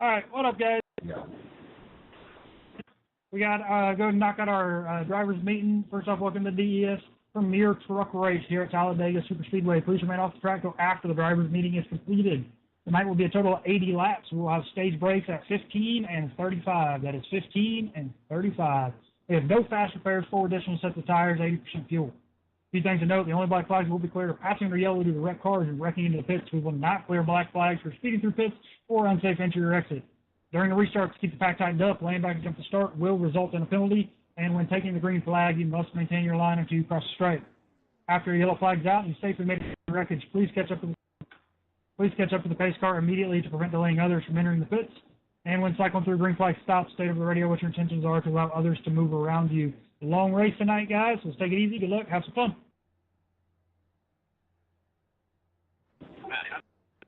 All right, what up, guys? Yeah. We got go ahead and knock out our drivers meeting. First off, welcome to DES Premier Truck Race here at Talladega Superspeedway. Please remain off the track until after the drivers meeting is completed. Tonight will be a total of 80 laps. We will have stage breaks at 15 and 35. That is 15 and 35. We have no fast repairs, 4 additional sets of tires, 80% fuel. A few things to note: the only black flags will be cleared are passing or yellow due to wrecked cars and wrecking into the pits. We will not clear black flags for speeding through pits or unsafe entry or exit. During the restart, to keep the pack tightened up, laying back and jump to start will result in a penalty, and when taking the green flag, you must maintain your line until you cross the stripe. After a yellow flag's out and you safely made it to the wreckage, please catch up to the pace car immediately to prevent delaying others from entering the pits. And when cycling through green flag stops, state over the radio what your intentions are to allow others to move around you. A long race tonight, guys. Let's take it easy. Good luck. Have some fun.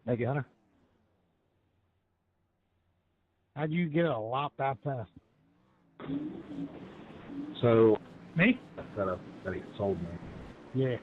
Thank you, Hunter. How'd you get a lot that fast? So, Me? that he sold me. Yeah.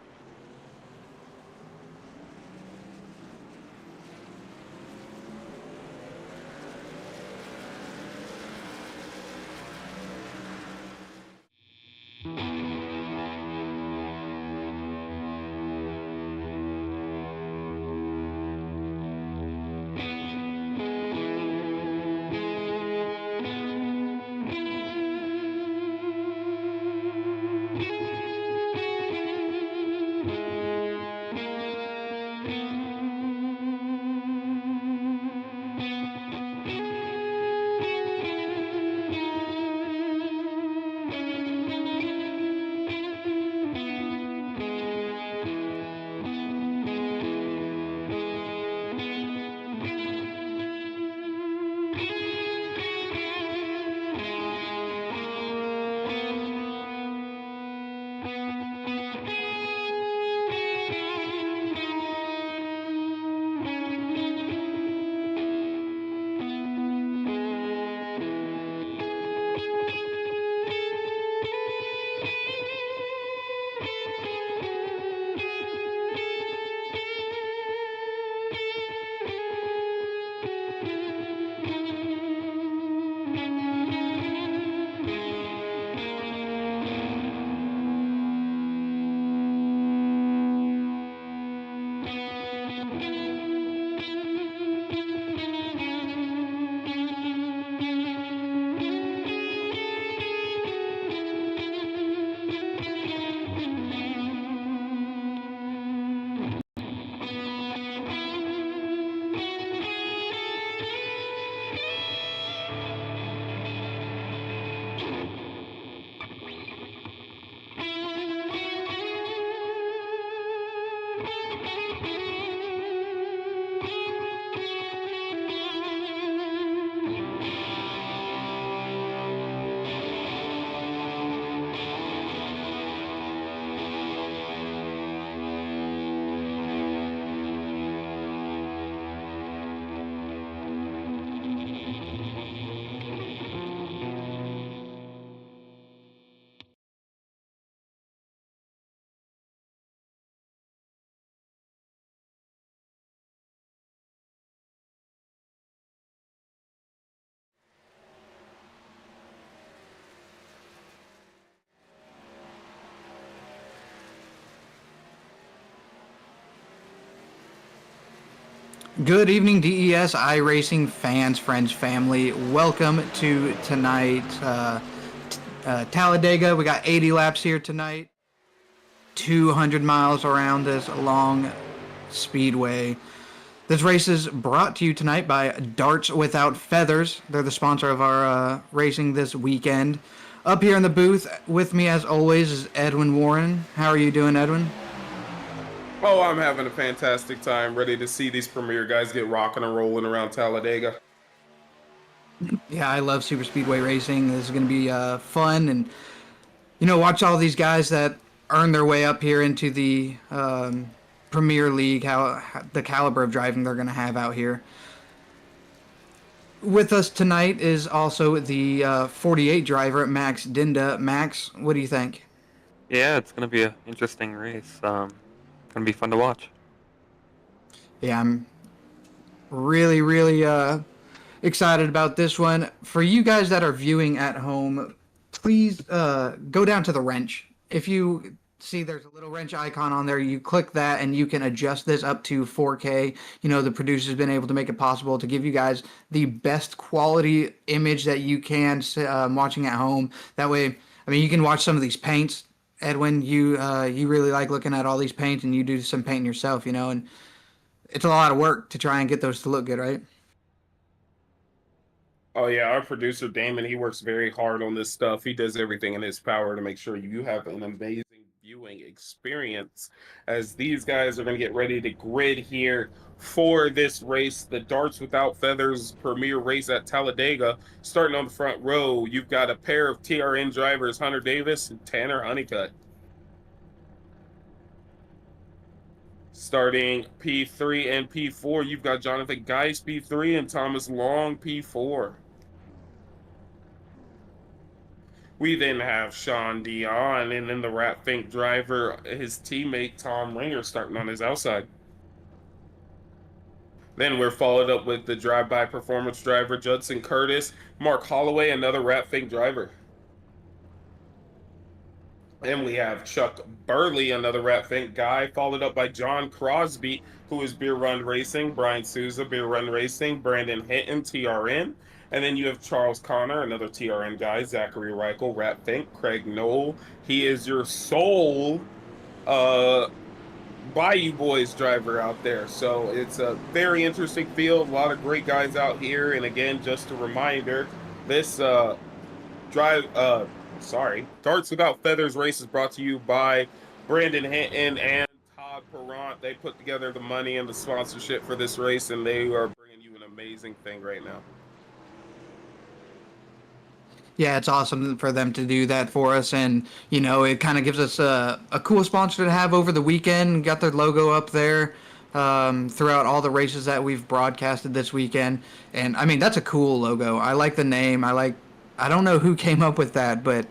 Good evening, DES iRacing fans, friends, family. Welcome to tonight, Talladega. We got 80 laps here tonight, 200 miles around this long speedway. This race is brought to you tonight by Darts Without Feathers. They're the sponsor of our racing this weekend. Up here in the booth with me, as always, is Edwin Warren. How are you doing, Edwin? Oh, I'm having a fantastic time. Ready to see these Premier guys get rocking and rolling around Talladega. Yeah, I love super speedway racing. This is going to be fun, and watch all these guys that earn their way up here into the Premier League. How the caliber of driving they're going to have out here. With us tonight is also the 48 driver, Max Dinda. Max, what do you think? Yeah, it's going to be an interesting race. Going to be fun to watch. Yeah, I'm really excited about this one. For you guys that are viewing at home, please go down to the wrench. If you see there's a little wrench icon on there, you click that and you can adjust this up to 4K. You know, the producer's been able to make it possible to give you guys the best quality image that you can watching at home. That way, I mean, you can watch some of these paints. Edwin, you really like looking at all these paints, and you do some painting yourself, you know, and it's a lot of work to try and get those to look good, right? Oh yeah, our producer Damon, he works very hard on this stuff. He does everything in his power to make sure you have an amazing viewing experience as these guys are going to get ready to grid here for this race, the Darts Without Feathers premier race at Talladega. Starting on the front row, you've got a pair of TRN drivers, Hunter Davis and Tanner Honeycutt. Starting P3 and P4, you've got Jonathan Geis P3 and Thomas Long P4. We then have Sean Dion, and then the Rat Fink driver, his teammate Tom Ringer, starting on his outside. Then we're followed up with the drive-by performance driver, Judson Curtis, Mark Holloway, another Rat Fink driver. And we have Chuck Burley, another Rat Fink guy, followed up by John Crosby, who is Beer Run Racing, Brian Souza, Beer Run Racing, Brandon Hinton, TRN. And then you have Charles Connor, another TRN guy, Zachary Reichel, Rat Fink, Craig Knoll. He is your sole Bayou Boys driver out there. So it's a very interesting field, a lot of great guys out here. And again, just a reminder, this Darts Without Feathers race is brought to you by Brandon Hinton and Todd Perrant. They put together the money and the sponsorship for this race, and they are bringing you an amazing thing right now. Yeah, it's awesome for them to do that for us, and you know, it kind of gives us a cool sponsor to have over the weekend. Got their logo up there throughout all the races that we've broadcasted this weekend, and I mean, that's a cool logo. I like the name. I don't know who came up with that, but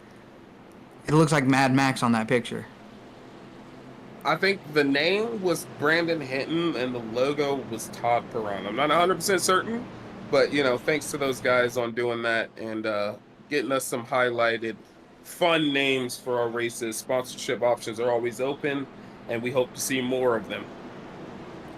it looks like Mad Max on that picture. I think the name was Brandon Hinton and the logo was Todd Perrant. I'm not 100% certain, but you know, thanks to those guys on doing that and getting us some highlighted fun names for our races. Sponsorship options are always open, and we hope to see more of them.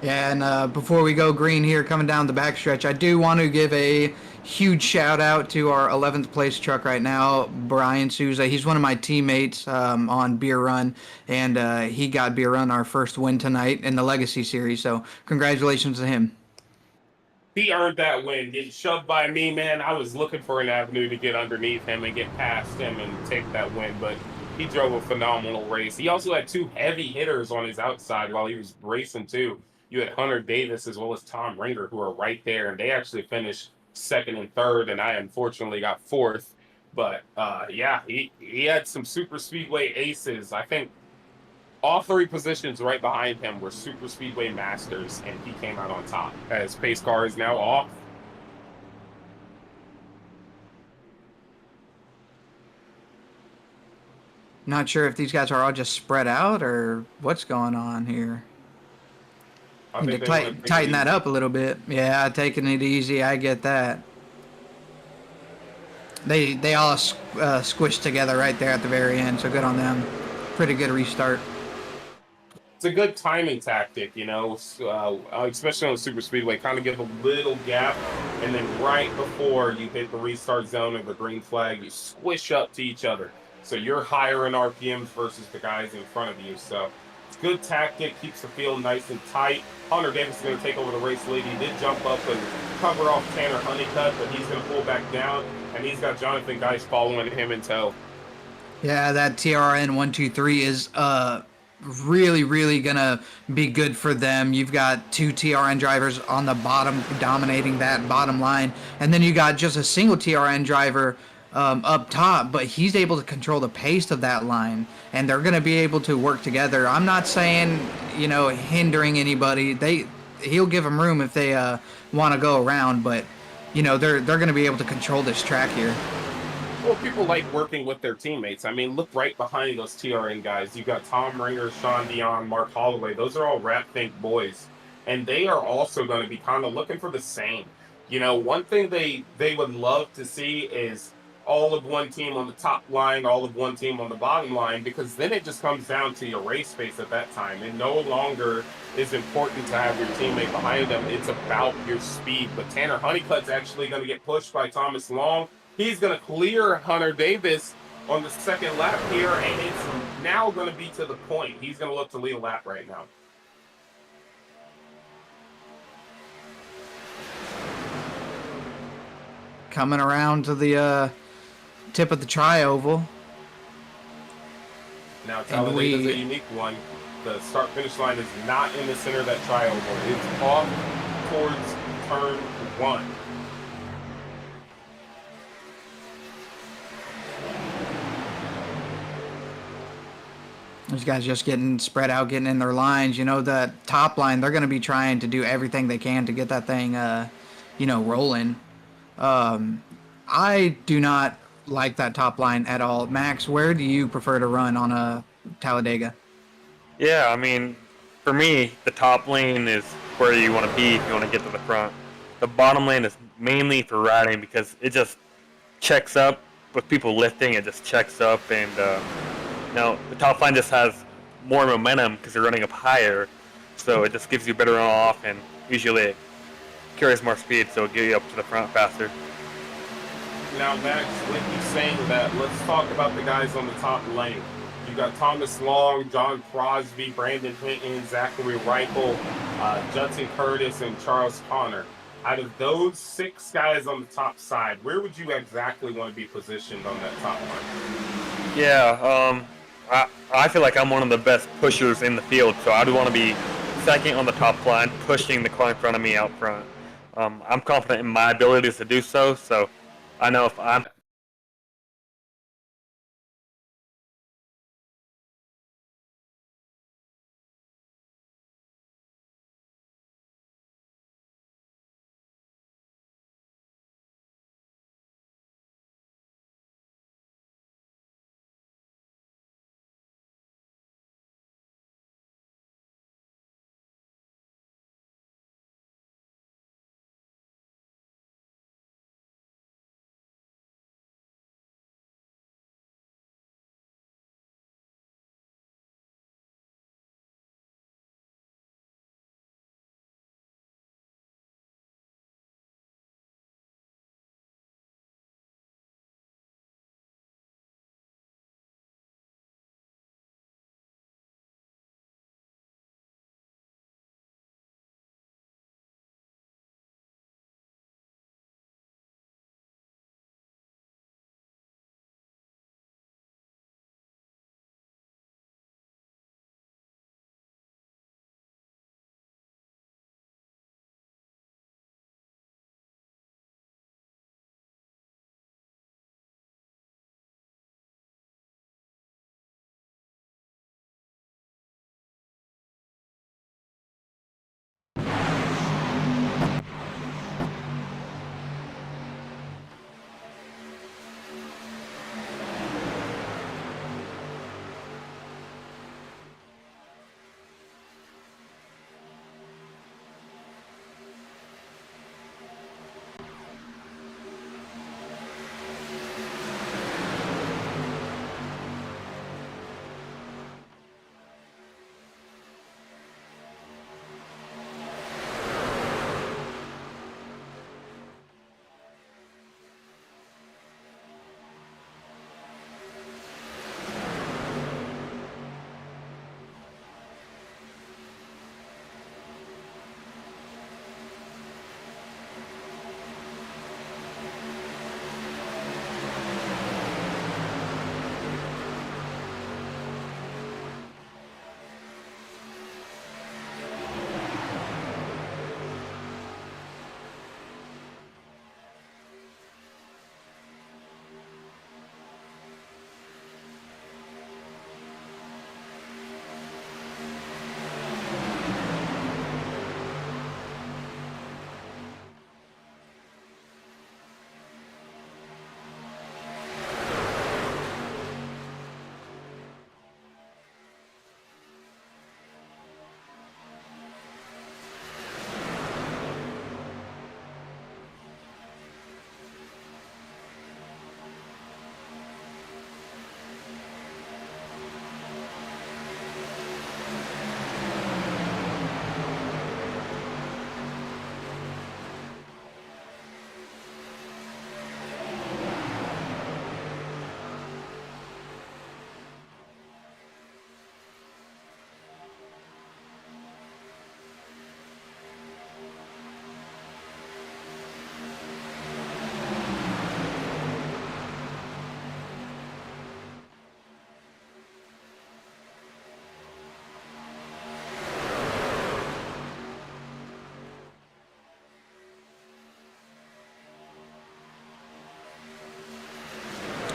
Yeah, and before we go green here, coming down the backstretch, I do want to give a huge shout out to our 11th place truck right now, Brian Souza. He's one of my teammates on Beer Run, and he got Beer Run our first win tonight in the Legacy Series. So congratulations to him. He earned that win, getting shoved by me, man. I was looking for an avenue to get underneath him and get past him and take that win, but he drove a phenomenal race. He also had two heavy hitters on his outside while he was racing too. You had Hunter Davis as well as Tom Ringer, who are right there, and they actually finished second and third, and I unfortunately got fourth. But yeah, he had some super speedway aces. I think all three positions right behind him were super speedway masters, and he came out on top as pace car is now off. Not sure if these guys are all just spread out or what's going on here. I Need think to they tighten that up a little bit. Yeah, taking it easy. I get that. They all squished together right there at the very end, so good on them. Pretty good restart. It's a good timing tactic, you know, especially on the super speedway. Kind of give a little gap, and then right before you hit the restart zone or the green flag, you squish up to each other. So you're higher in RPMs versus the guys in front of you. So it's good tactic, keeps the field nice and tight. Hunter Davis is going to take over the race lead. He did jump up and cover off Tanner Honeycutt, but he's going to pull back down, and he's got Jonathan Geis following him in tow. Yeah, that TRN 123 is really gonna be good for them. You've got two TRN drivers on the bottom dominating that bottom line, and then you got just a single TRN driver up top, but he's able to control the pace of that line, and they're gonna be able to work together. I'm not saying, you know, hindering anybody. He'll give them room if they want to go around, but you know, they're gonna be able to control this track here. Well, people like working with their teammates. I mean, look right behind those TRN guys. You've got Tom Ringer, Sean Dion, Mark Holloway. Those are all Rat Fink boys. And they are also going to be kind of looking for the same. You know, one thing they would love to see is all of one team on the top line, all of one team on the bottom line, because then it just comes down to your race pace at that time. It no longer is important to have your teammate behind them. It's about your speed. But Tanner Honeycutt's actually going to get pushed by Thomas Long. He's going to clear Hunter Davis on the second lap here, and it's now going to be to the point. He's going to look to lead a lap right now. Coming around to the tip of the tri-oval. Now, Talladega's a unique one. The start-finish line is not in the center of that tri-oval. It's off towards turn 1. These guys just getting spread out, getting in their lines. You know, the top line, they're going to be trying to do everything they can to get that thing, rolling. I do not like that top line at all. Max, where do you prefer to run on a Talladega? Yeah, I mean, for me, the top lane is where you want to be if you want to get to the front. The bottom lane is mainly for riding because it just checks up with people lifting. It just checks up, and the top line just has more momentum because you're running up higher, so it just gives you better runoff, and usually it carries more speed, so it'll get you up to the front faster. Now, Max, with you saying that, let's talk about the guys on the top lane. You got Thomas Long, John Crosby, Brandon Hinton, Zachary Reichel, Judson Curtis, and Charles Connor. Out of those 6 guys on the top side, where would you exactly want to be positioned on that top line? Yeah, I feel like I'm one of the best pushers in the field, so I'd want to be second on the top line, pushing the car in front of me out front. I'm confident in my abilities to do so, so I know if I'm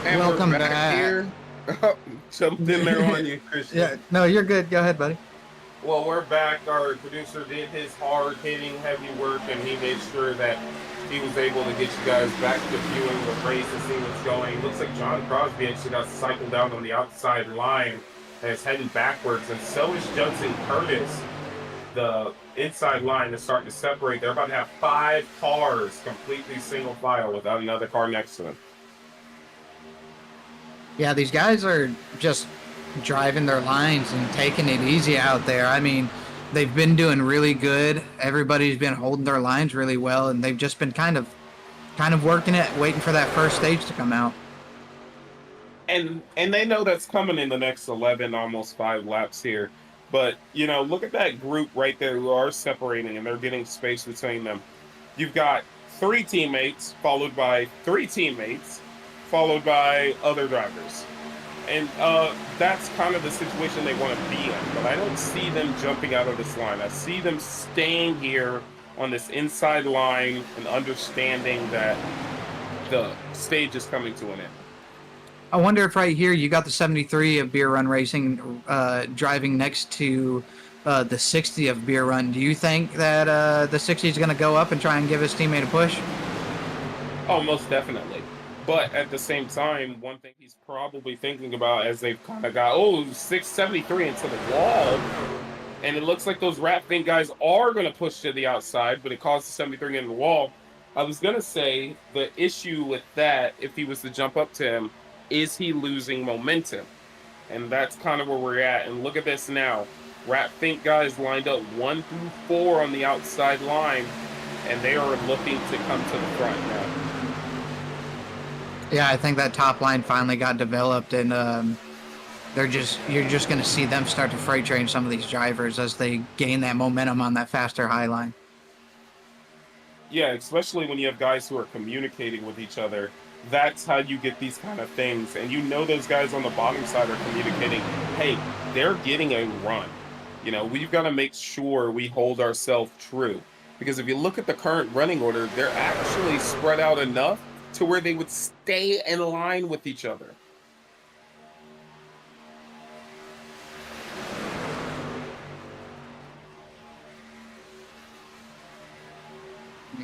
And Welcome we're back back. here. Jumped in there on you, Christian. Yeah, no, you're good. Go ahead, buddy. Well, we're back. Our producer did his hard hitting, heavy work, and he made sure that he was able to get you guys back to viewing the race and seeing what's going. Looks like John Crosby actually got cycled out on the outside line and is heading backwards, and so is Judson Curtis. The inside line is starting to separate. They're about to have 5 cars completely single file without another car next to them. Yeah, these guys are just driving their lines and taking it easy out there. I mean, they've been doing really good. Everybody's been holding their lines really well, and they've just been kind of working it, waiting for that first stage to come out. And they know that's coming in the next 11, almost 5 laps here. But, you know, look at that group right there who are separating, and they're getting space between them. You've got 3 teammates, followed by 3 teammates, followed by other drivers. And that's kind of the situation they want to be in. But I don't see them jumping out of this line. I see them staying here on this inside line and understanding that the stage is coming to an end. I wonder if right here you got the 73 of Beer Run Racing driving next to the 60 of Beer Run. Do you think that the 60 is going to go up and try and give his teammate a push? Oh, most definitely. But at the same time, one thing he's probably thinking about as they've kind of got, 673 into the wall, and it looks like those Rat Fink guys are going to push to the outside, but it caused the 73 into the wall. I was going to say the issue with that, if he was to jump up to him, is he losing momentum? And that's kind of where we're at. And look at this now. Rat Fink guys lined up 1 through 4 on the outside line, and they are looking to come to the front now. Yeah, I think that top line finally got developed, and you're just going to see them start to freight train some of these drivers as they gain that momentum on that faster high line. Yeah, especially when you have guys who are communicating with each other. That's how you get these kind of things. And you know those guys on the bottom side are communicating, hey, they're getting a run. You know, we've got to make sure we hold ourselves true. Because if you look at the current running order, they're actually spread out enough to where they would stay in line with each other.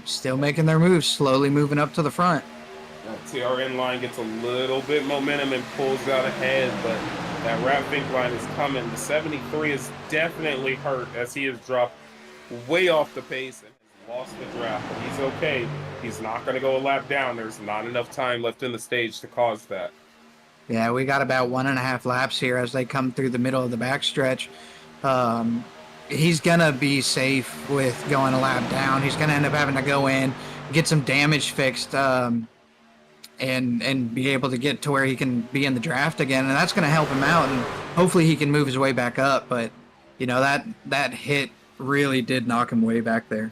Still making their moves, slowly moving up to the front. TRN line gets a little bit momentum and pulls out ahead, but that Rat Fink line is coming. The 73 is definitely hurt as he has dropped way off the pace and has lost the draft, but he's okay. He's not going to go a lap down. There's not enough time left in the stage to cause that. Yeah, we got about 1.5 laps here as they come through the middle of the backstretch. He's going to be safe with going a lap down. He's going to end up having to go in, get some damage fixed, and be able to get to where he can be in the draft again. And that's going to help him out, and hopefully he can move his way back up. But, you know, that hit really did knock him way back there.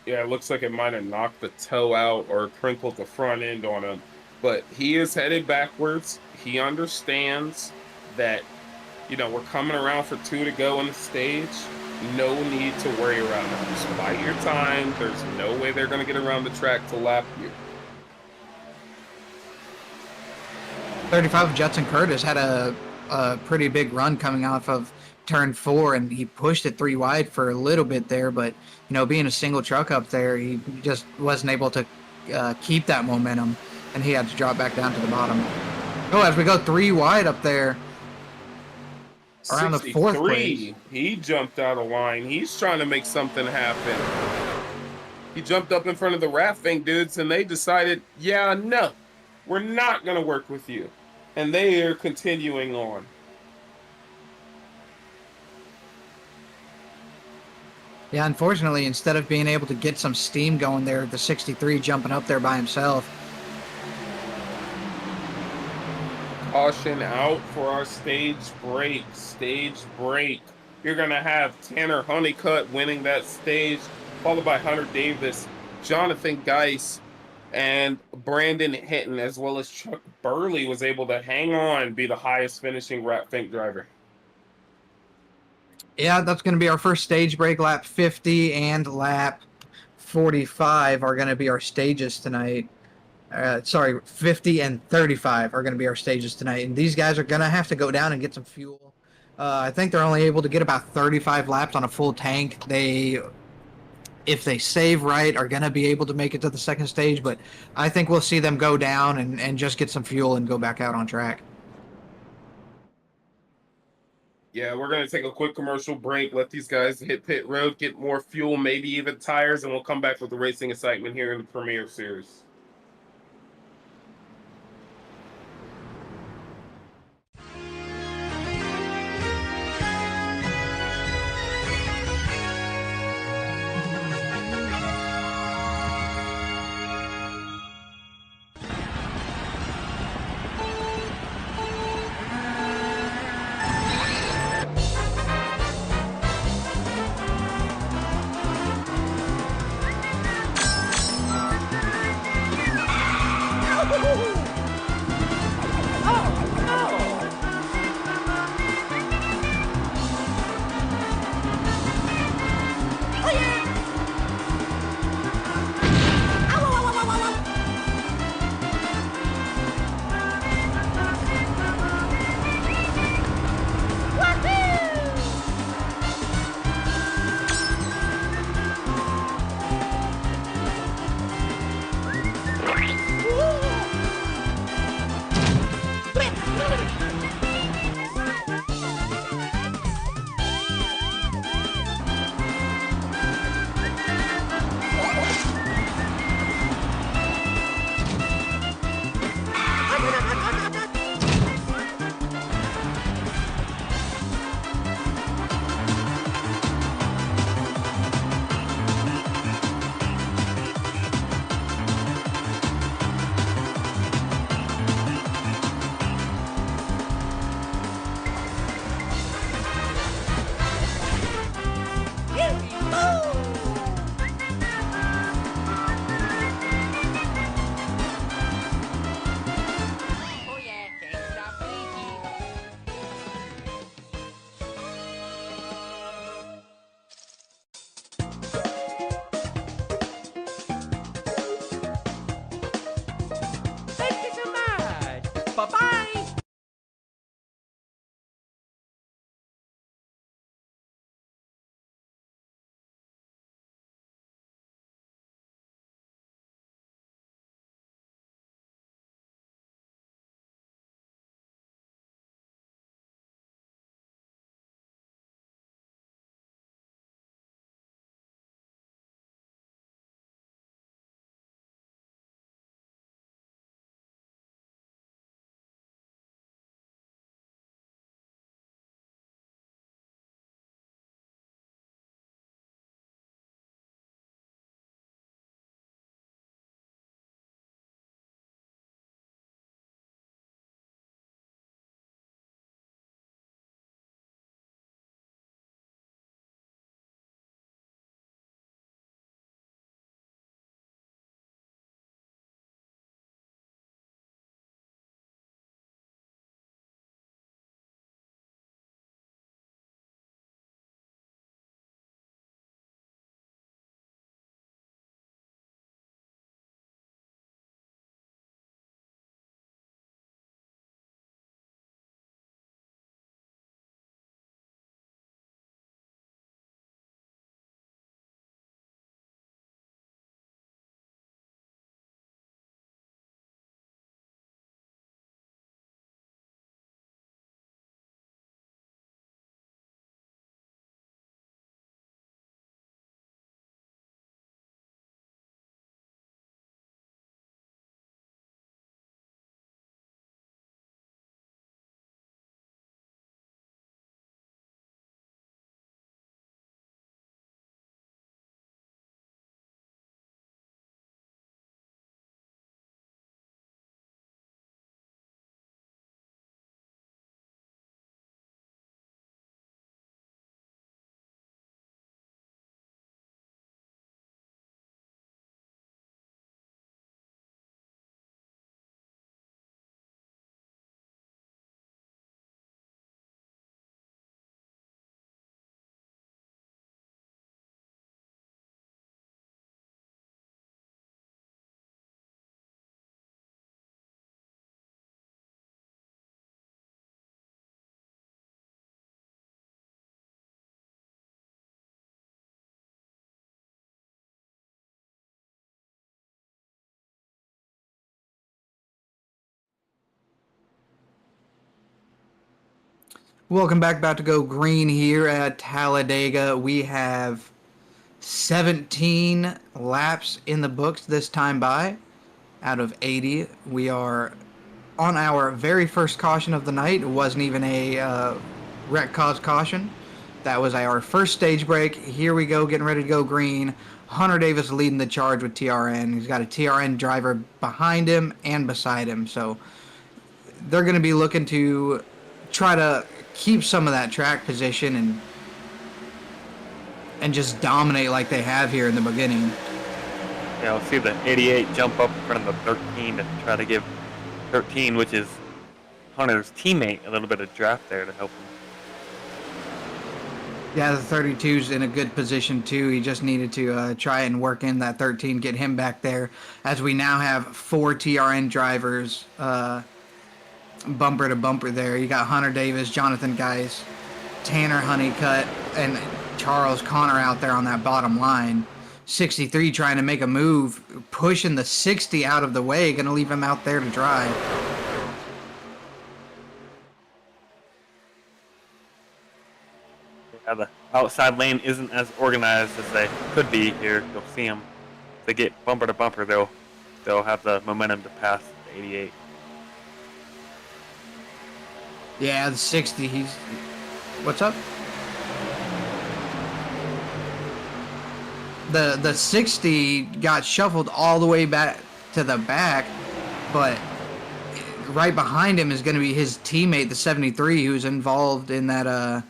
Yeah, it looks like it might have knocked the toe out or crinkled the front end on him. But he is headed backwards. He understands that, you know, we're coming around for 2 to go on the stage. No need to worry around it. Just bite your time. There's no way they're going to get around the track to lap you. 35 Judson Curtis had a pretty big run coming off of turn 4, and he pushed it 3 wide for a little bit there, but, you know, being a single truck up there, he just wasn't able to keep that momentum, and he had to drop back down to the bottom. Oh, as we go 3 wide up there, around the 4th place. He jumped out of line. He's trying to make something happen. He jumped up in front of the Rat Fink dudes, and they decided, yeah, no, we're not going to work with you. And they are continuing on. Yeah, unfortunately, instead of being able to get some steam going there, the 63 jumping up there by himself. Caution out for our stage break. Stage break. You're going to have Tanner Honeycutt winning that stage, followed by Hunter Davis, Jonathan Geis, and Brandon Hinton, as well as Chuck Burley was able to hang on, be the highest finishing Rat Fink driver. Yeah, that's going to be our first stage break. Lap 50 and lap 45 are going to be our stages tonight. sorry, 50 and 35 are going to be our stages tonight. And these guys are going to have to go down and get some fuel. I think they're only able to get about 35 laps on a full tank. If they save right, are going to be able to make it to the second stage. But I think we'll see them go down and just get some fuel and go back out on track. Yeah, we're going to take a quick commercial break, let these guys hit pit road, get more fuel, maybe even tires, and we'll come back with the racing excitement here in the Premier Series. Welcome back. About to go green here at Talladega. We have 17 laps in the books this time by out of 80. We are on our very first caution of the night. It wasn't even a wreck cause caution. That was our first stage break. Here we go, getting ready to go green. Hunter Davis leading the charge with TRN. He's got a TRN driver behind him and beside him. So they're going to be looking to try to keep some of that track position and just dominate like they have here in the beginning. Yeah, we'll see the 88 jump up in front of the 13 to try to give 13, which is Hunter's teammate, a little bit of draft there to help him. Yeah, the 32's in a good position too. He just needed to try and work in that 13, get him back there, as we now have 4 TRN drivers bumper to bumper there. You got Hunter Davis, Jonathan Geis, Tanner Honeycutt, and Charles Connor out there on that bottom line. 63 trying to make a move, pushing the 60 out of the way, going to leave him out there to dry. Yeah, the outside lane isn't as organized as they could be here. You'll see them. If they get bumper to bumper, they'll have the momentum to pass the 88. Yeah, the 60, what's up? The 60 got shuffled all the way back to the back, but right behind him is going to be his teammate, the 73, who's involved in that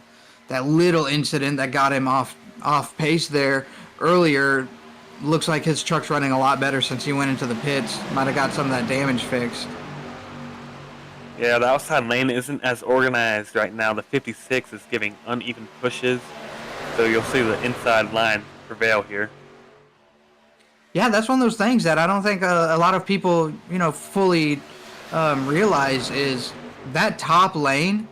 little incident that got him off pace there earlier. Looks like his truck's running a lot better since he went into the pits. Might have got some of that damage fixed. Yeah, the outside lane isn't as organized right now. The 56 is giving uneven pushes, so you'll see the inside line prevail here. Yeah, that's one of those things that I don't think a lot of people, fully realize is that top lane,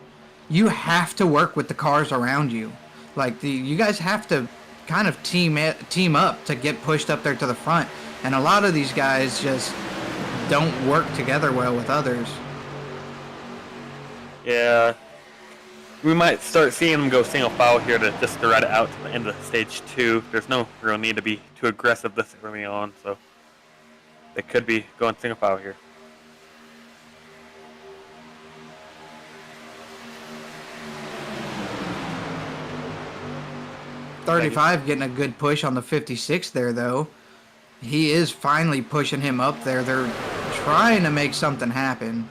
you have to work with the cars around you. Like, you guys have to kind of team up to get pushed up there to the front. And a lot of these guys just don't work together well with others. Yeah, we might start seeing them go single file here to ride it out to the end of stage 2. There's no real need to be too aggressive this early on, so they could be going single file here. .35 getting a good push on the 56 there, though. He is finally pushing him up there. They're trying to make something happen.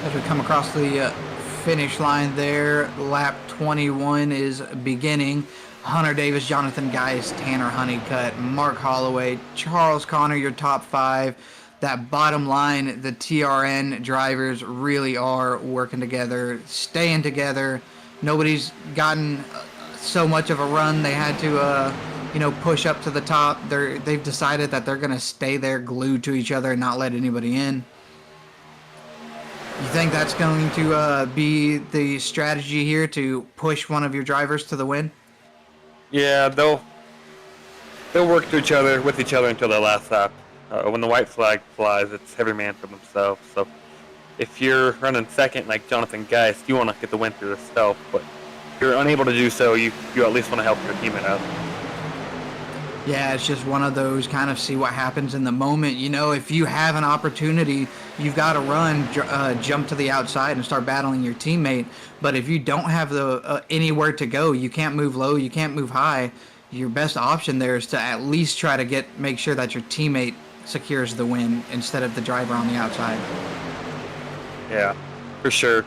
As we come across the finish line there, lap 21 is beginning. Hunter Davis, Jonathan Geis, Tanner Honeycutt, Mark Holloway, Charles Connor, your top 5. That bottom line, the TRN drivers really are working together, staying together. Nobody's gotten so much of a run they had to push up to the top. They've decided that they're going to stay there glued to each other and not let anybody in. You think that's going to be the strategy here, to push one of your drivers to the win? Yeah, they'll work with each other until the last lap. When the white flag flies, it's every man for themselves. So if you're running second like Jonathan Geist, you want to get the win through yourself. But if you're unable to do so, you at least want to help your teammate out. Yeah, it's just one of those kind of see what happens in the moment. If you have an opportunity, you've got to run, jump to the outside and start battling your teammate. But if you don't have the anywhere to go, you can't move low, you can't move high, your best option there is to at least try to make sure that your teammate secures the win instead of the driver on the outside. Yeah, for sure.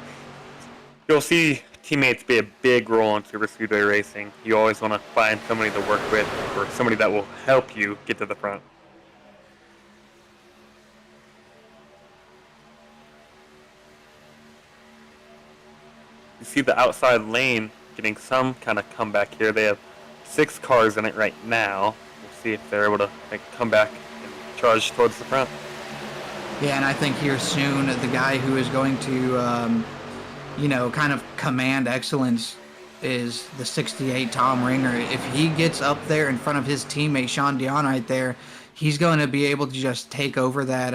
You'll see teammates be a big role in super speedway racing. You always want to find somebody to work with or somebody that will help you get to the front. You see the outside lane getting some kind of comeback here. They have 6 cars in it right now. We'll see if they're able to make a comeback and charge towards the front. Yeah, and I think here soon the guy who is going to, kind of command excellence is the 68 Tom Ringer. If he gets up there in front of his teammate Sean Dion right there, he's going to be able to just take over that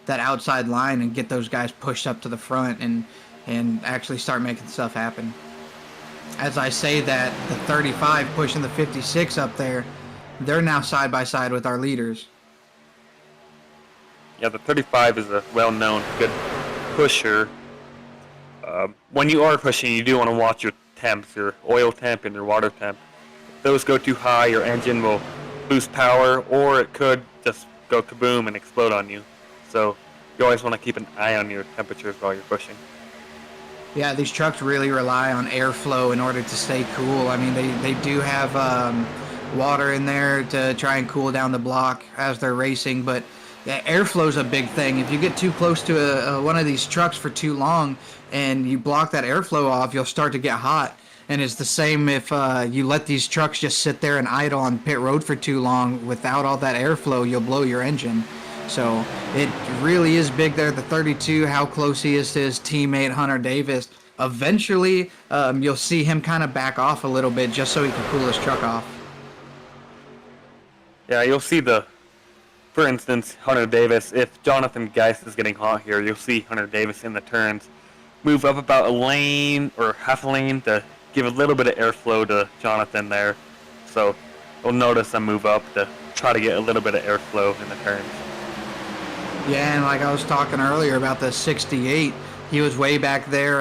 outside line and get those guys pushed up to the front and actually start making stuff happen. As I say that, the 35 pushing the 56 up there, they're now side by side with our leaders. Yeah, the 35 is a well-known good pusher. When you are pushing, you do want to watch your temps, your oil temp and your water temp. If those go too high, your engine will lose power, or it could just go kaboom and explode on you. So you always want to keep an eye on your temperatures while you're pushing. Yeah, these trucks really rely on airflow in order to stay cool. I mean, they do have water in there to try and cool down the block as they're racing, but yeah, airflow is a big thing. If you get too close to one of these trucks for too long and you block that airflow off, you'll start to get hot. And it's the same if you let these trucks just sit there and idle on pit road for too long without all that airflow, you'll blow your engine. So it really is big there. The 32, how close he is to his teammate Hunter Davis. Eventually, you'll see him kind of back off a little bit just so he can cool his truck off. Yeah, you'll see for instance, Hunter Davis, if Jonathan Geist is getting hot here, you'll see Hunter Davis in the turns move up about a lane or half a lane to give a little bit of airflow to Jonathan there. So you'll notice him move up to try to get a little bit of airflow in the turns. Yeah, and like I was talking earlier about the 68, he was way back there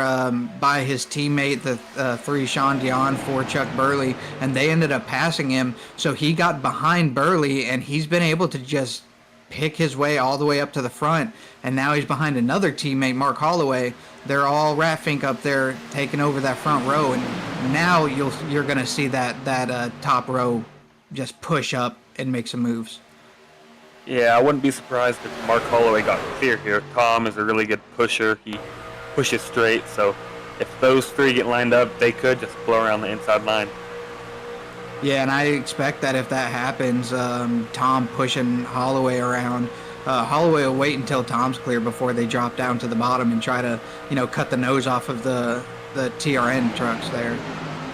by his teammate, the 3 Sean Dion, 4 Chuck Burley, and they ended up passing him. So he got behind Burley, and he's been able to just pick his way all the way up to the front. And now he's behind another teammate, Mark Holloway. They're all Ratfink up there taking over that front row, and now you're going to see that top row just push up and make some moves. Yeah, I wouldn't be surprised if Mark Holloway got clear here. Tom is a really good pusher. He pushes straight, so if those 3 get lined up, they could just blow around the inside line. Yeah, and I expect that if that happens, Tom pushing Holloway around, Holloway will wait until Tom's clear before they drop down to the bottom and try to, cut the nose off of the TRN trucks there.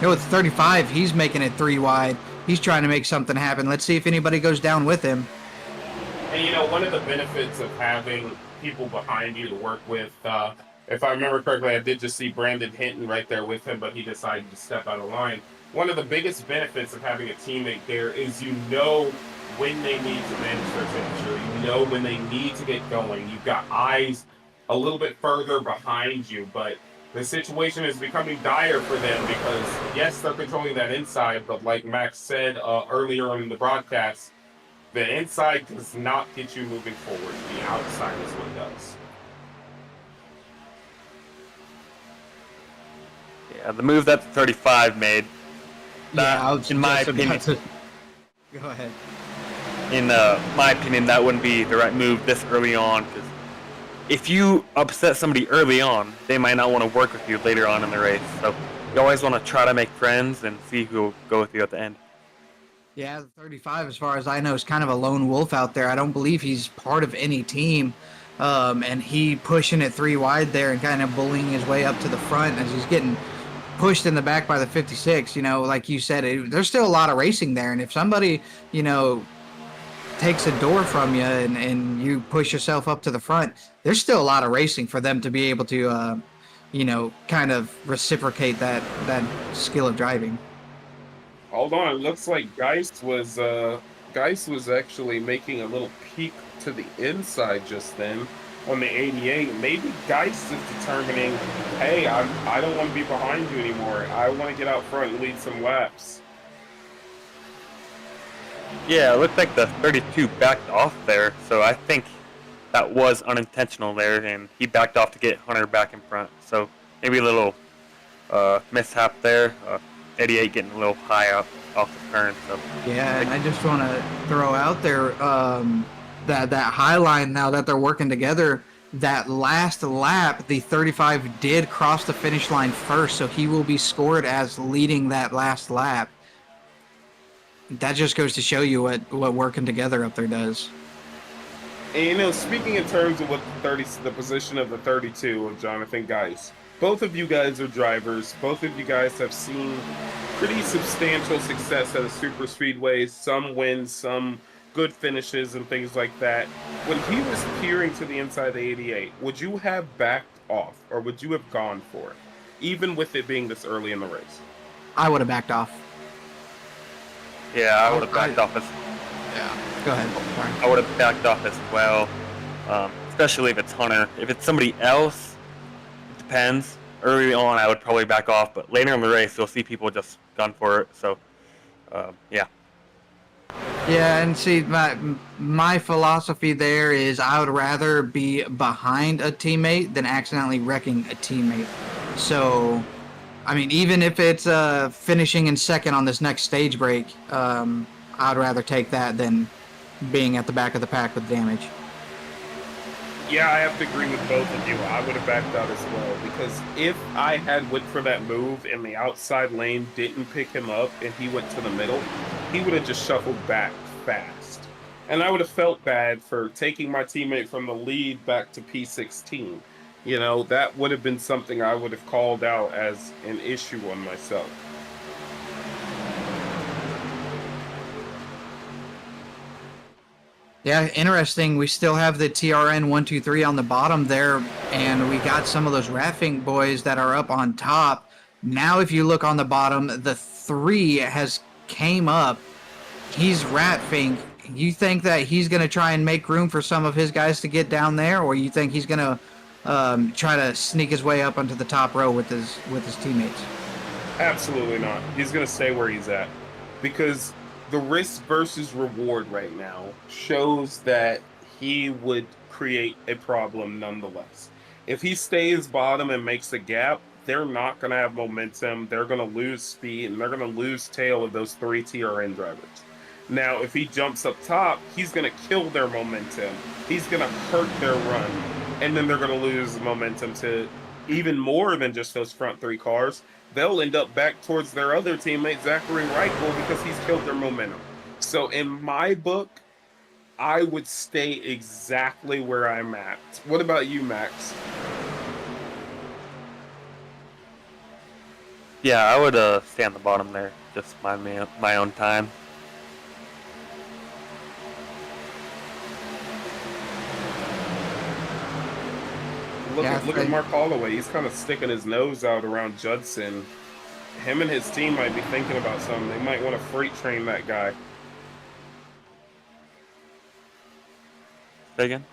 With 35, he's making it 3 wide. He's trying to make something happen. Let's see if anybody goes down with him. And one of the benefits of having people behind you to work with, if I remember correctly, I did just see Brandon Hinton right there with him, but he decided to step out of line. One of the biggest benefits of having a teammate there is when they need to manage their temperature, when they need to get going. You've got eyes a little bit further behind you, but the situation is becoming dire for them because, yes, they're controlling that inside, but like Max said earlier in the broadcast, the inside does not get you moving forward. The outside is what does. Yeah, the move that the 35 made, in my opinion, go ahead. In my opinion, that wouldn't be the right move this early on, because if you upset somebody early on, they might not want to work with you later on in the race. So you always want to try to make friends and see who will go with you at the end. Yeah, the 35, as far as I know, is kind of a lone wolf out there. I don't believe he's part of any team. And he pushing it 3 wide there and kind of bullying his way up to the front as he's getting pushed in the back by the 56. Like you said, there's still a lot of racing there. And if somebody, takes a door from you and you push yourself up to the front, there's still a lot of racing for them to be able to, kind of reciprocate that skill of driving. Hold on, it looks like Geist was actually making a little peek to the inside just then on the 88. Maybe Geist is determining, hey, I don't want to be behind you anymore. I want to get out front and lead some laps. Yeah, it looked like the 32 backed off there, so I think that was unintentional there, and he backed off to get Hunter back in front. So maybe a little mishap there. 88 getting a little high up off the turn. So yeah, and I just want to throw out there that high line now that they're working together. That last lap, the 35 did cross the finish line first, so he will be scored as leading that last lap. That just goes to show you what working together up there does. And speaking in terms of what the position of the 32 of Jonathan Geis, both of you guys are drivers. Both of you guys have seen pretty substantial success at the super speedways, some wins, some good finishes, and things like that. When he was peering to the inside of the 88, would you have backed off, or would you have gone for it, even with it being this early in the race? I would have backed off. Yeah, I would have backed off as. Yeah. Go ahead. Sorry. I would have backed off as well, especially if it's Hunter. If it's somebody else, it depends. Early on, I would probably back off, but later in the race, you'll see people just gun for it. So, yeah. Yeah, and see, my philosophy there is I would rather be behind a teammate than accidentally wrecking a teammate. So, I mean, even if it's finishing in second on this next stage break, I'd rather take that than being at the back of the pack with damage. Yeah, I have to agree with both of you. I would have backed out as well, because if I had went for that move and the outside lane didn't pick him up and he went to the middle, he would have just shuffled back fast. And I would have felt bad for taking my teammate from the lead back to P16. That would have been something I would have called out as an issue on myself. Yeah, interesting. We still have the TRN 123 on the bottom there, and we got some of those Raffing boys that are up on top. Now, if you look on the bottom, the 3 has came up. He's Raffing. You think that he's going to try and make room for some of his guys to get down there, or you think he's going to try to sneak his way up onto the top row with his teammates? Absolutely not. He's going to stay where he's at, because the risk versus reward right now shows that he would create a problem nonetheless. If he stays bottom and makes a gap, they're not going to have momentum. They're going to lose speed, and they're going to lose tail of those 3 TRN drivers. Now, if he jumps up top, he's going to kill their momentum. He's going to hurt their run. And then they're going to lose momentum to even more than just those front 3 cars. They'll end up back towards their other teammate, Zachary Reichel, because he's killed their momentum. So in my book, I would stay exactly where I'm at. What about you, Max? Yeah, I would stay on the bottom there, just my own time. Look at Mark Holloway. He's kind of sticking his nose out around Judson. Him and his team might be thinking about something. They might want to freight train that guy. Say again?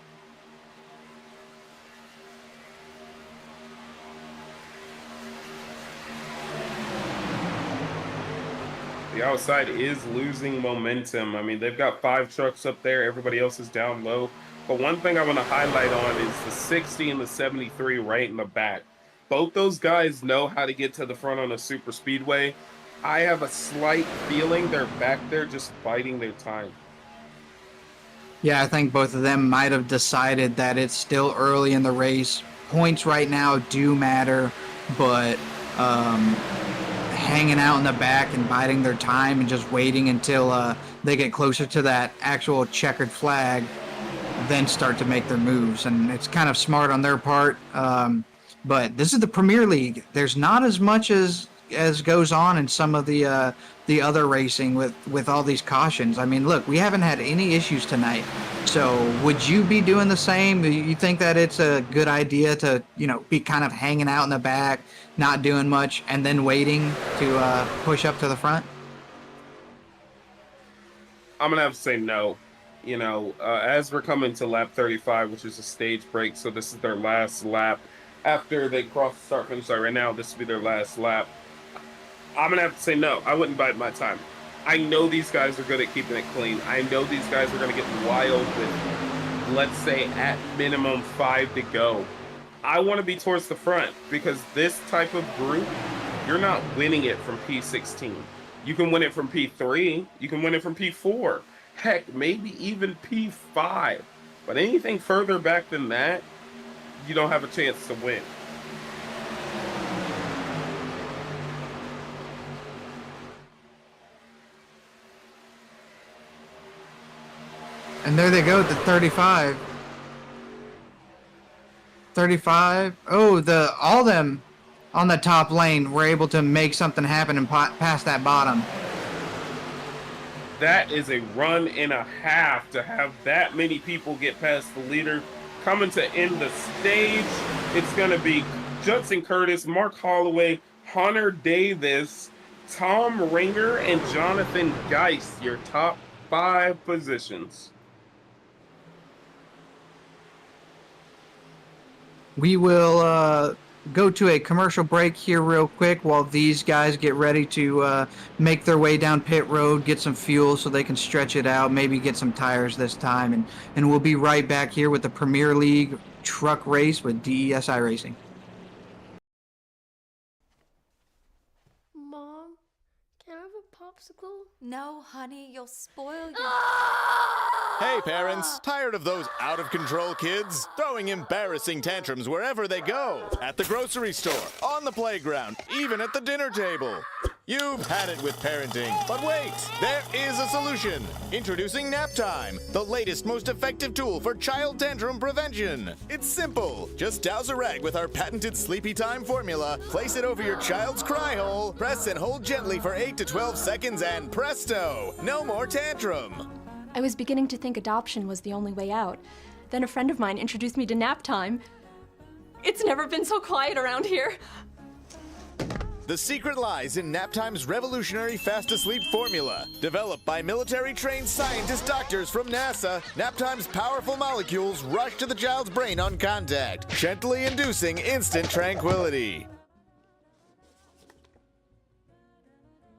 The outside is losing momentum. I mean, they've got 5 trucks up there. Everybody else is down low. But one thing I want to highlight on is the 60 and the 73 right in the back. Both those guys know how to get to the front on a super speedway. I have a slight feeling they're back there just biding their time. Yeah, I think both of them might have decided that it's still early in the race. Points right now do matter, but hanging out in the back and biding their time and just waiting until they get closer to that actual checkered flag, then start to make their moves. And it's kind of smart on their part. But this is the Premier League. There's not as much as goes on in some of the other racing with all these cautions. I mean, look, we haven't had any issues tonight. So would you be doing the same? Do you think that it's a good idea to, be kind of hanging out in the back, not doing much, and then waiting to push up to the front? I'm going to have to say no. As we're coming to lap 35, which is a stage break, so this is their last lap. After they cross the start finish line right now, this will be their last lap. I'm going to have to say no. I wouldn't bide my time. I know these guys are good at keeping it clean. I know these guys are going to get wild with, let's say, at minimum 5 to go. I want to be towards the front, because this type of group, you're not winning it from P16. You can win it from P3. You can win it from P4. Heck, maybe even P5. But anything further back than that, you don't have a chance to win. And there they go at the 35. 35. Oh, all them on the top lane were able to make something happen and pass that bottom. That is a run and a half to have that many people get past the leader. Coming to end the stage, it's going to be Judson Curtis, Mark Holloway, Hunter Davis, Tom Ringer, and Jonathan Geist, your top 5 positions. We will go to a commercial break here real quick while these guys get ready to make their way down pit road, get some fuel so they can stretch it out, maybe get some tires this time, and we'll be right back here with the Premier League truck race with DESI Racing. Mom, can I have a popsicle? No, honey, you'll spoil your... Hey parents, tired of those out-of-control kids? Throwing embarrassing tantrums wherever they go. At the grocery store, on the playground, even at the dinner table. You've had it with parenting, but wait, there is a solution. Introducing Nap Time, the latest, most effective tool for child tantrum prevention. It's simple. Just douse a rag with our patented Sleepy Time formula, place it over your child's cry hole, press and hold gently for 8 to 12 seconds, and presto, no more tantrum. I was beginning to think adoption was the only way out. Then a friend of mine introduced me to Nap Time. It's never been so quiet around here. The secret lies in Naptime's revolutionary fast-to-sleep formula. Developed by military-trained scientist doctors from NASA, Naptime's powerful molecules rush to the child's brain on contact, gently inducing instant tranquility.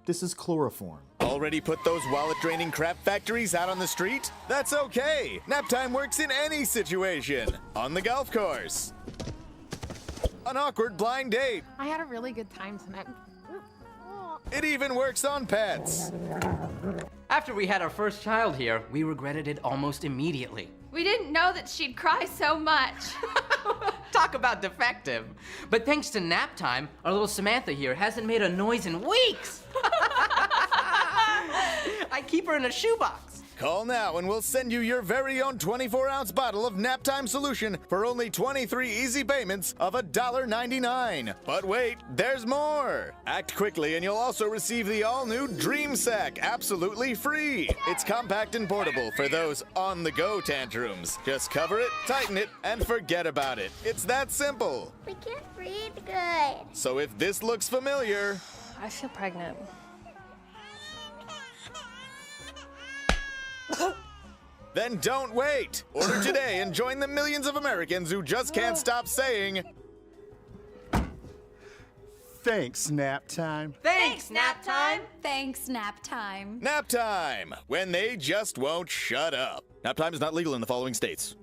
This is chloroform. Already put those wallet-draining crap factories out on the street? That's okay! Naptime works in any situation. On the golf course. An awkward blind date. I had a really good time tonight. It even works on pets. After we had our first child here, we regretted it almost immediately. We didn't know that she'd cry so much. Talk about defective. But thanks to Nap Time, our little Samantha here hasn't made a noise in weeks. I keep her in a shoebox. Call now and we'll send you your very own 24-ounce bottle of Naptime solution for only 23 easy payments of $1.99. But wait, there's more! Act quickly and you'll also receive the all-new Dream Sack absolutely free. It's compact and portable for those on-the-go tantrums. Just cover it, tighten it, and forget about it. It's that simple. We can't breathe good. So if this looks familiar... I feel pregnant. Then don't wait! Order today and join the millions of Americans who just can't stop saying... Thanks, Nap Time. Thanks, Nap Time. Thanks, Nap Time. Nap Time! When they just won't shut up. Nap Time is not legal in the following states.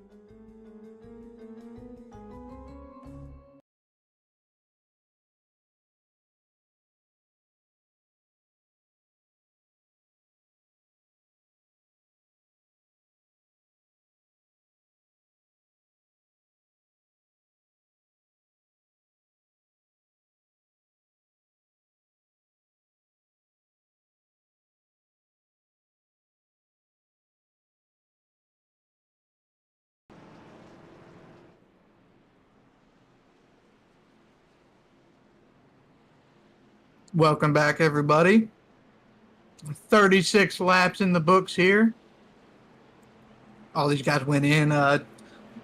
Welcome back, everybody. 36 laps in the books here. All these guys went in.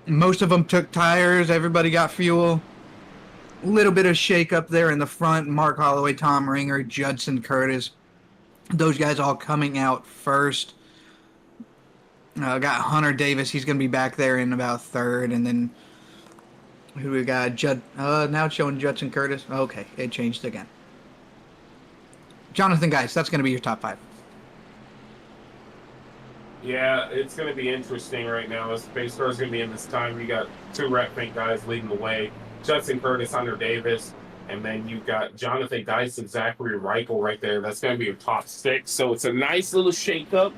Most of them took tires. Everybody got fuel. A little bit of shake up there in the front. Mark Holloway, Tom Ringer, Judson Curtis. Those guys all coming out first. Got Hunter Davis. He's going to be back there in about third. And then who we got? Now it's showing Judson Curtis. Okay, it changed again. Jonathan Geist, that's going to be your top 5. Yeah, it's going to be interesting right now. As pace car is going to be in this time, you got 2 Red Paint guys leading the way. Judson Curtis, Hunter Davis, and then you got Jonathan Geist and Zachary Reichel right there. That's going to be your top 6. So it's a nice little shakeup.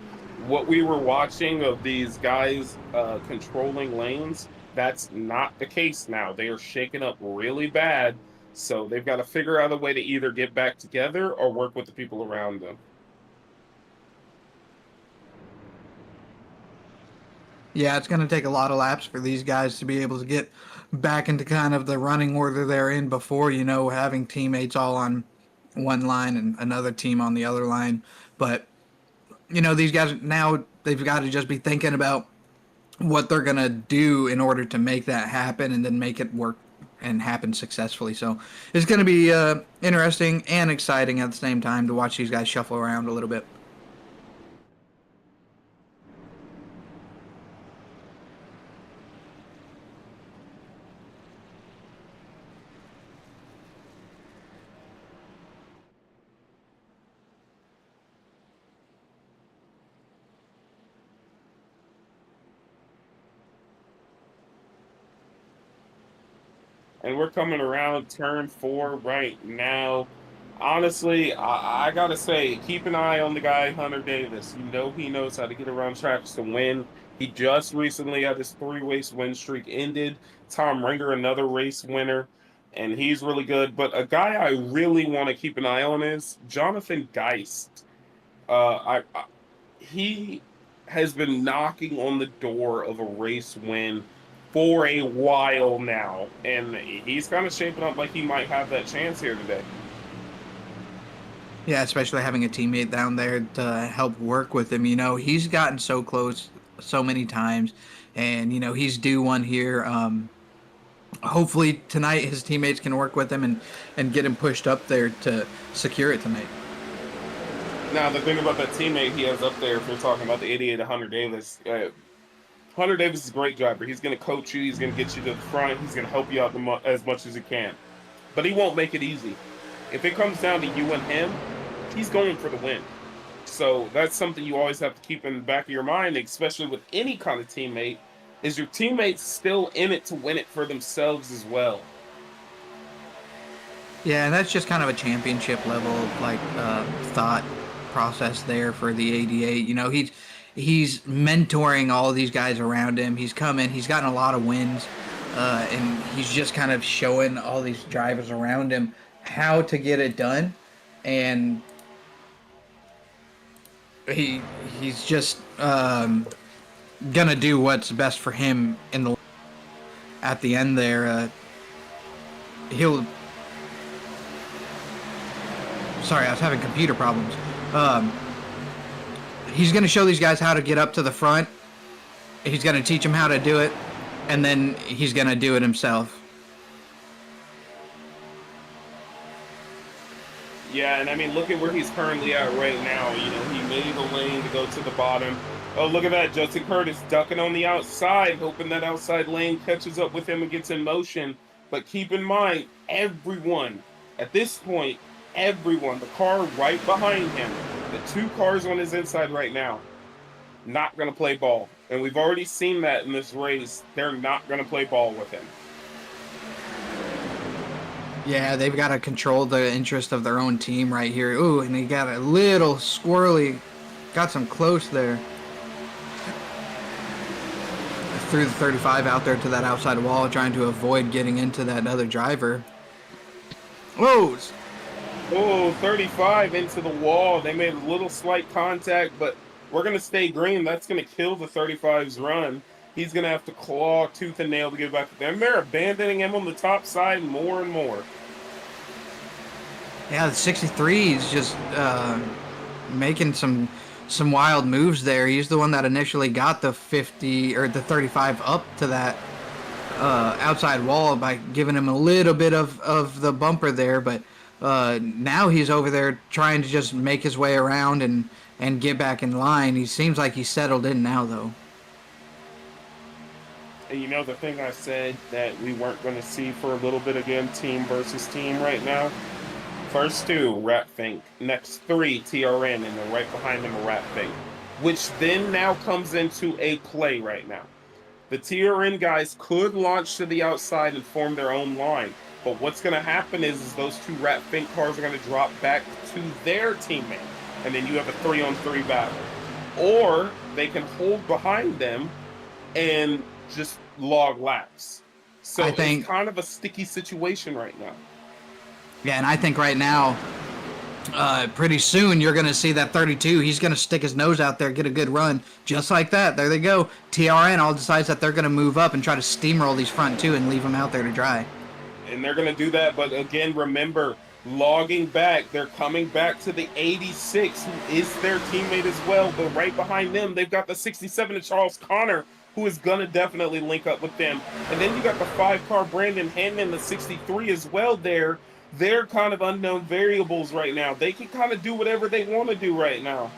What we were watching of these guys controlling lanes, that's not the case now. They are shaking up really bad. So they've got to figure out a way to either get back together or work with the people around them. Yeah, it's going to take a lot of laps for these guys to be able to get back into kind of the running order they're in before, having teammates all on one line and another team on the other line. But, these guys now, they've got to just be thinking about what they're going to do in order to make that happen and then make it work and happen successfully. So it's going to be interesting and exciting at the same time to watch these guys shuffle around a little bit. And we're coming around turn 4 right now. Honestly, I gotta say, keep an eye on the guy, Hunter Davis. He knows how to get around tracks to win. He just recently had his 3-race win streak ended. Tom Ringer, another race winner, and he's really good. But a guy I really want to keep an eye on is Jonathan Geist. He has been knocking on the door of a race win for a while now, and he's kind of shaping up like he might have that chance here today. Yeah, especially having a teammate down there to help work with him. He's gotten so close so many times, and, he's due one here. Hopefully tonight his teammates can work with him and get him pushed up there to secure it tonight. Now, the thing about that teammate he has up there, if you're talking about the 88 of Hunter Davis, Hunter Davis is a great driver. He's going to coach you. He's going to get you to the front. He's going to help you out as much as he can. But he won't make it easy. If it comes down to you and him, he's going for the win. So that's something you always have to keep in the back of your mind, especially with any kind of teammate, is your teammates still in it to win it for themselves as well. Yeah, and that's just kind of a championship level thought process there for the 88. He's mentoring all of these guys around him. He's gotten a lot of wins, and he's just kind of showing all these drivers around him how to get it done, and he's just gonna do what's best for him at the end there. Sorry, I was having computer problems. He's going to show these guys how to get up to the front. He's going to teach them how to do it, and then he's going to do it himself. Yeah, and I mean, look at where he's currently at right now. He made a lane to go to the bottom. Oh, look at that. Justin Curtis ducking on the outside, hoping that outside lane catches up with him and gets in motion. But keep in mind, everyone, at this point, the car right behind him, the 2 cars on his inside right now, not going to play ball. And we've already seen that in this race. They're not going to play ball with him. Yeah, they've got to control the interest of their own team right here. Ooh, and he got a little squirrely. Got some close there. Threw the 35 out there to that outside wall, trying to avoid getting into that other driver. Whoa! Oh, 35 into the wall. They made a little slight contact, but we're going to stay green. That's going to kill the 35's run. He's going to have to claw tooth and nail to get back to them. They're abandoning him on the top side more and more. Yeah, the 63 is just making some wild moves there. He's the one that initially got the 50 or the 35 up to that outside wall by giving him a little bit of the bumper there, but now he's over there trying to just make his way around and get back in line. He seems like he's settled in now, though. And the thing I said that we weren't going to see for a little bit again, team versus team right now? First 2, Rat Fink. Next 3, TRN, and then right behind them, a Rat Fink. Which then now comes into a play right now. The TRN guys could launch to the outside and form their own line. But what's going to happen is those 2 Rat Fink cars are going to drop back to their teammate. And then you have a 3-on-3 battle. Or they can hold behind them and just log laps. So it's kind of a sticky situation right now. Yeah, and I think right now pretty soon you're going to see that 32. He's going to stick his nose out there, get a good run, just like that. There they go. TRN all decides that they're going to move up and try to steamroll these front two and leave them out there to dry. And they're going to do that, but again, remember, logging back, they're coming back to the 86, who is their teammate as well, but right behind them, they've got the 67 of Charles Connor, who is going to definitely link up with them. And then you got the 5-car Brandon Hanman, the 63 as well there. They're kind of unknown variables right now. They can kind of do whatever they want to do right now.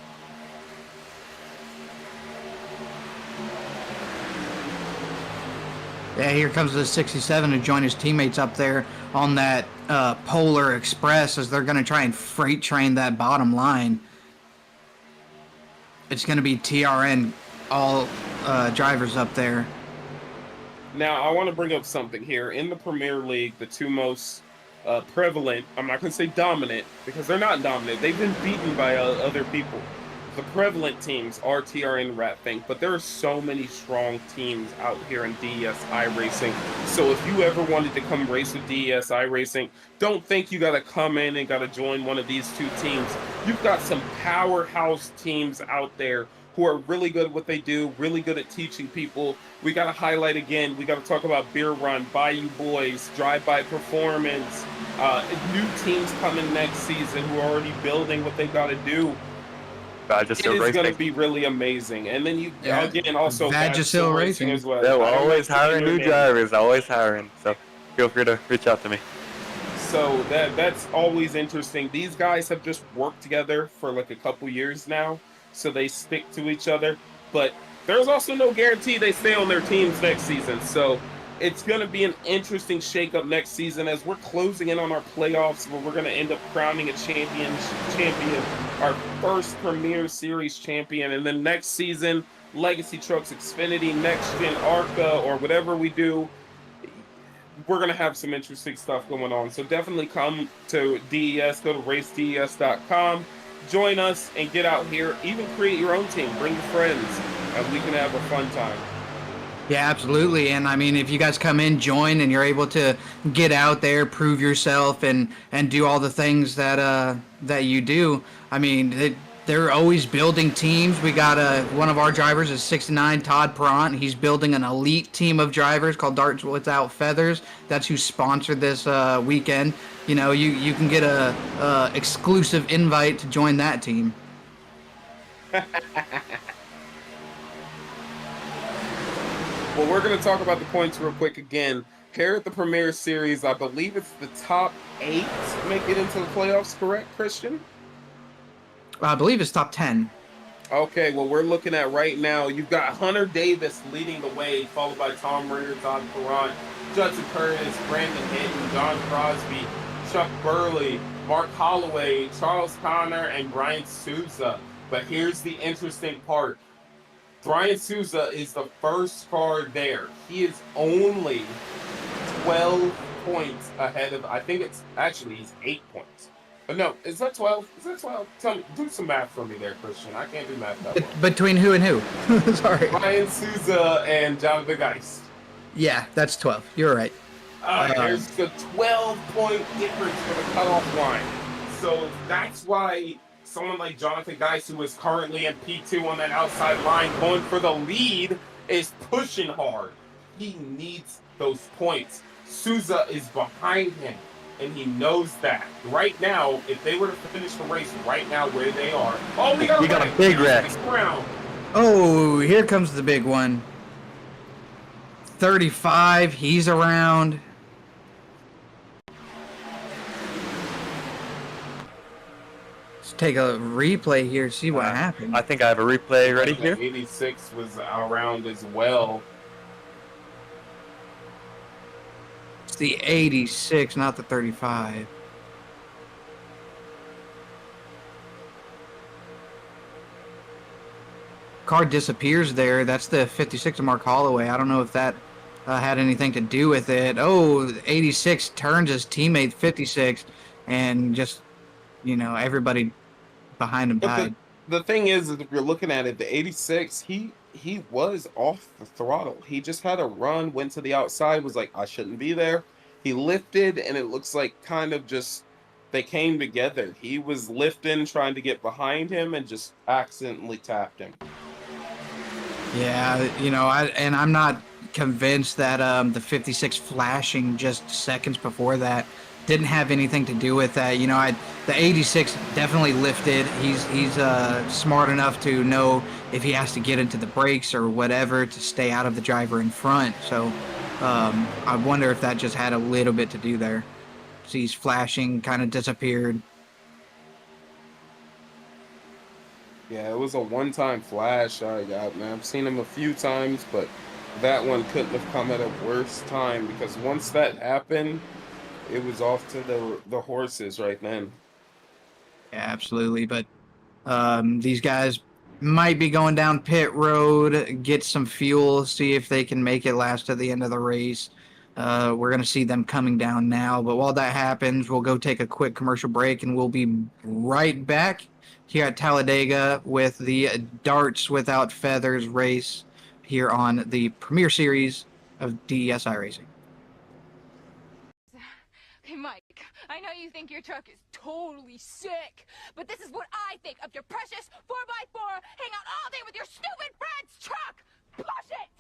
Yeah, here comes the 67 to join his teammates up there on that Polar Express as they're going to try and freight train that bottom line. It's going to be TRN, all drivers up there. Now, I want to bring up something here. In the Premier League, the two most prevalent, I'm not going to say dominant, because they're not dominant. They've been beaten by other people. The prevalent teams are TRN and Ratfink, but there are so many strong teams out here in DES iRacing. So if you ever wanted to come race with DES iRacing, don't think you got to come in and got to join one of these two teams. You've got some powerhouse teams out there who are really good at what they do, really good at teaching people. We got to highlight again, we got to talk about Beer Run, Bayou Boys, Drive-By Performance, new teams coming next season who are already building what they got to do. It is going to be really amazing. And then you, again, also Vagisil Racing as well. Yeah, we're always hiring new drivers, always hiring. So feel free to reach out to me. So that's always interesting. These guys have just worked together for like a couple years now, so they stick to each other. But there's also no guarantee they stay on their teams next season. So it's going to be an interesting shakeup next season as we're closing in on our playoffs, where we're going to end up crowning a champion, our first Premier Series champion. And then next season, Legacy Trucks Xfinity, Next Gen ARCA, or whatever we do, we're going to have some interesting stuff going on. So definitely come to DES, go to raceds.com, join us, and get out here. Even create your own team, bring your friends, and we can have a fun time. Yeah, absolutely. And I mean, if you guys come in, join, and you're able to get out there, prove yourself, and do all the things that that you do, I mean, they're always building teams. We got one of our drivers is 69, Todd Perrant. He's building an elite team of drivers called Darts Without Feathers. That's who sponsored this weekend. You know, you can get a exclusive invite to join that team. Well, we're going to talk about the points real quick again. Here at the Premier Series, I believe it's the top 8 make it into the playoffs, correct, Christian? I believe it's top 10. Okay, well, we're looking at right now, you've got Hunter Davis leading the way, followed by Tom Rear, Todd Perrant, Judson Curtis, Brandon Hinton, John Crosby, Chuck Burley, Mark Holloway, Charles Connor, and Brian Souza. But here's the interesting part. Brian Souza is the first car there. He is only 12 points ahead of, I think it's, actually, he's 8 points. No, is that 12? Is that 12? Tell me, do some math for me there, Christian. I can't do math that well. Between who and who? Sorry. Brian Souza and Jonathan Geist. Yeah, that's 12. You're right. There's the 12-point difference for the cutoff line. So that's why someone like Jonathan Geist, who is currently in P2 on that outside line, going for the lead, is pushing hard. He needs those points. Souza is behind him, and he knows that. Right now, if they were to finish the race right now where they are, we got a big wreck. Oh, here comes the big one. 35, he's around. Let's take a replay here, see what happened. I think I have a replay ready here. 86 was around as well. It's the 86, not the 35. Car disappears there. That's the 56 of Mark Holloway. I don't know if that had anything to do with it. Oh, 86 turns his teammate 56, and just, you know, everybody behind him died. The thing is, if you're looking at it, the 86, he was off the throttle. He just had a run, went to the outside, was like, I shouldn't be there. He lifted, and it looks like kind of just they came together. He was lifting, trying to get behind him, and just accidentally tapped him. Yeah, I'm not convinced that the 56 flashing just seconds before that didn't have anything to do with that. The 86 definitely lifted. He's smart enough to know if he has to get into the brakes or whatever to stay out of the driver in front. So I wonder if that just had a little bit to do there. He's flashing, kind of disappeared. Yeah, it was a one-time flash I got, man. I've seen him a few times, but that one couldn't have come at a worse time, because once that happened, it was off to the horses right then. Yeah, absolutely. But these guys might be going down pit road, get some fuel, see if they can make it last to the end of the race. We're going to see them coming down now. But while that happens, we'll go take a quick commercial break, and we'll be right back here at Talladega with the Darts Without Feathers race here on the Premier Series of DESI Racing. Hey, Mike, I know you think your truck is totally sick, but this is what I think of your precious 4x4 hang out all day with your stupid friend's truck! Push it!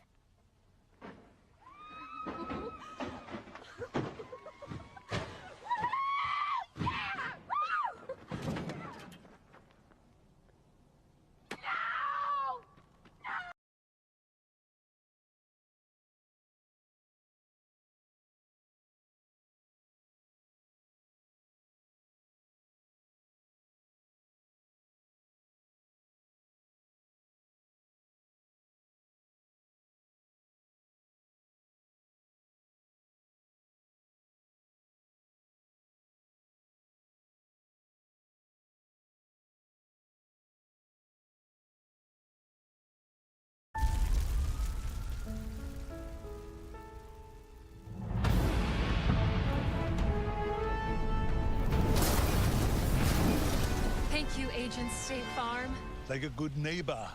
Thank you, Agent State Farm. Like a good neighbor,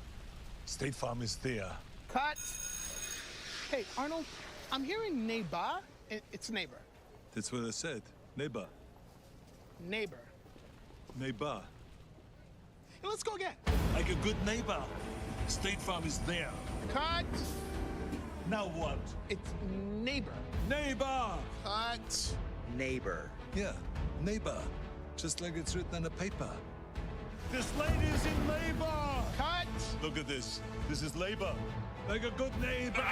State Farm is there. Cut. Hey, Arnold, I'm hearing neighbor. It's neighbor. That's what I said. Neighbor. Neighbor. Neighbor. Hey, let's go again. Like a good neighbor, State Farm is there. Cut. Now what? It's neighbor. Neighbor. Cut. Neighbor. Yeah, neighbor. Just like it's written on the paper. This lady is in labor! Cut! Look at this. This is labor. Like a good neighbor.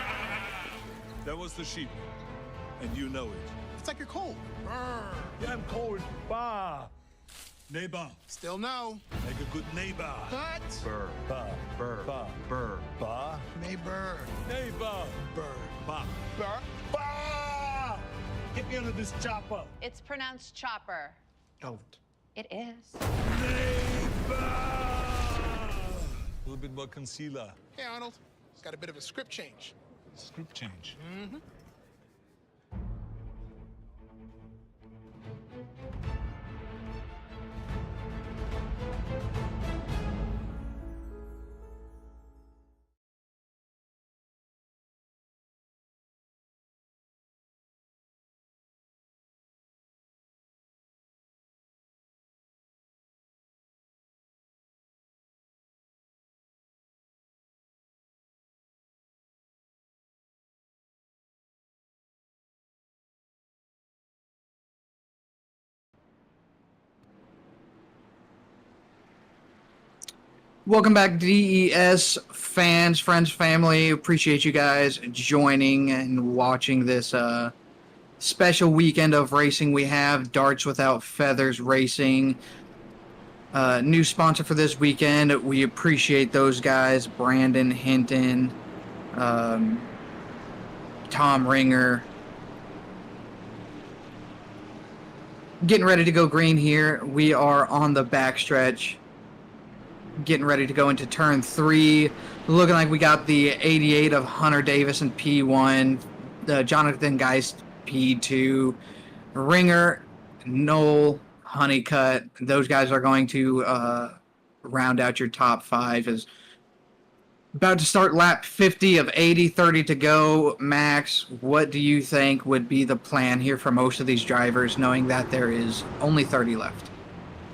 That was the sheep. And you know it. It's like you're cold. Brr. Yeah, I'm cold. Bah. Neighbor. Still no. Like a good neighbor. Cut! Burr. Bah. Burr. Bah. Burr. Bah. Neighbor. Neighbor. Burr. Bah. Burr. Bah! Get me under this chopper. It's pronounced chopper. Don't. It is. Neighbor! A little bit more concealer. Hey, Arnold. It's got a bit of a script change. Script change? Mm-hmm. Welcome back, DES fans, friends, family. Appreciate you guys joining and watching this special weekend of racing we have. Darts Without Feathers Racing. New sponsor for this weekend. We appreciate those guys. Brandon Hinton, Tom Ringer. Getting ready to go green here. We are on the backstretch. Getting ready to go into turn 3. Looking like we got the 88 of Hunter Davis in P1, Jonathan Geist P2, Ringer, Noel, Honeycutt. Those guys are going to round out your top 5 as About to start lap 50 of 80, 30 to go. Max, what do you think would be the plan here for most of these drivers, knowing that there is only 30 left?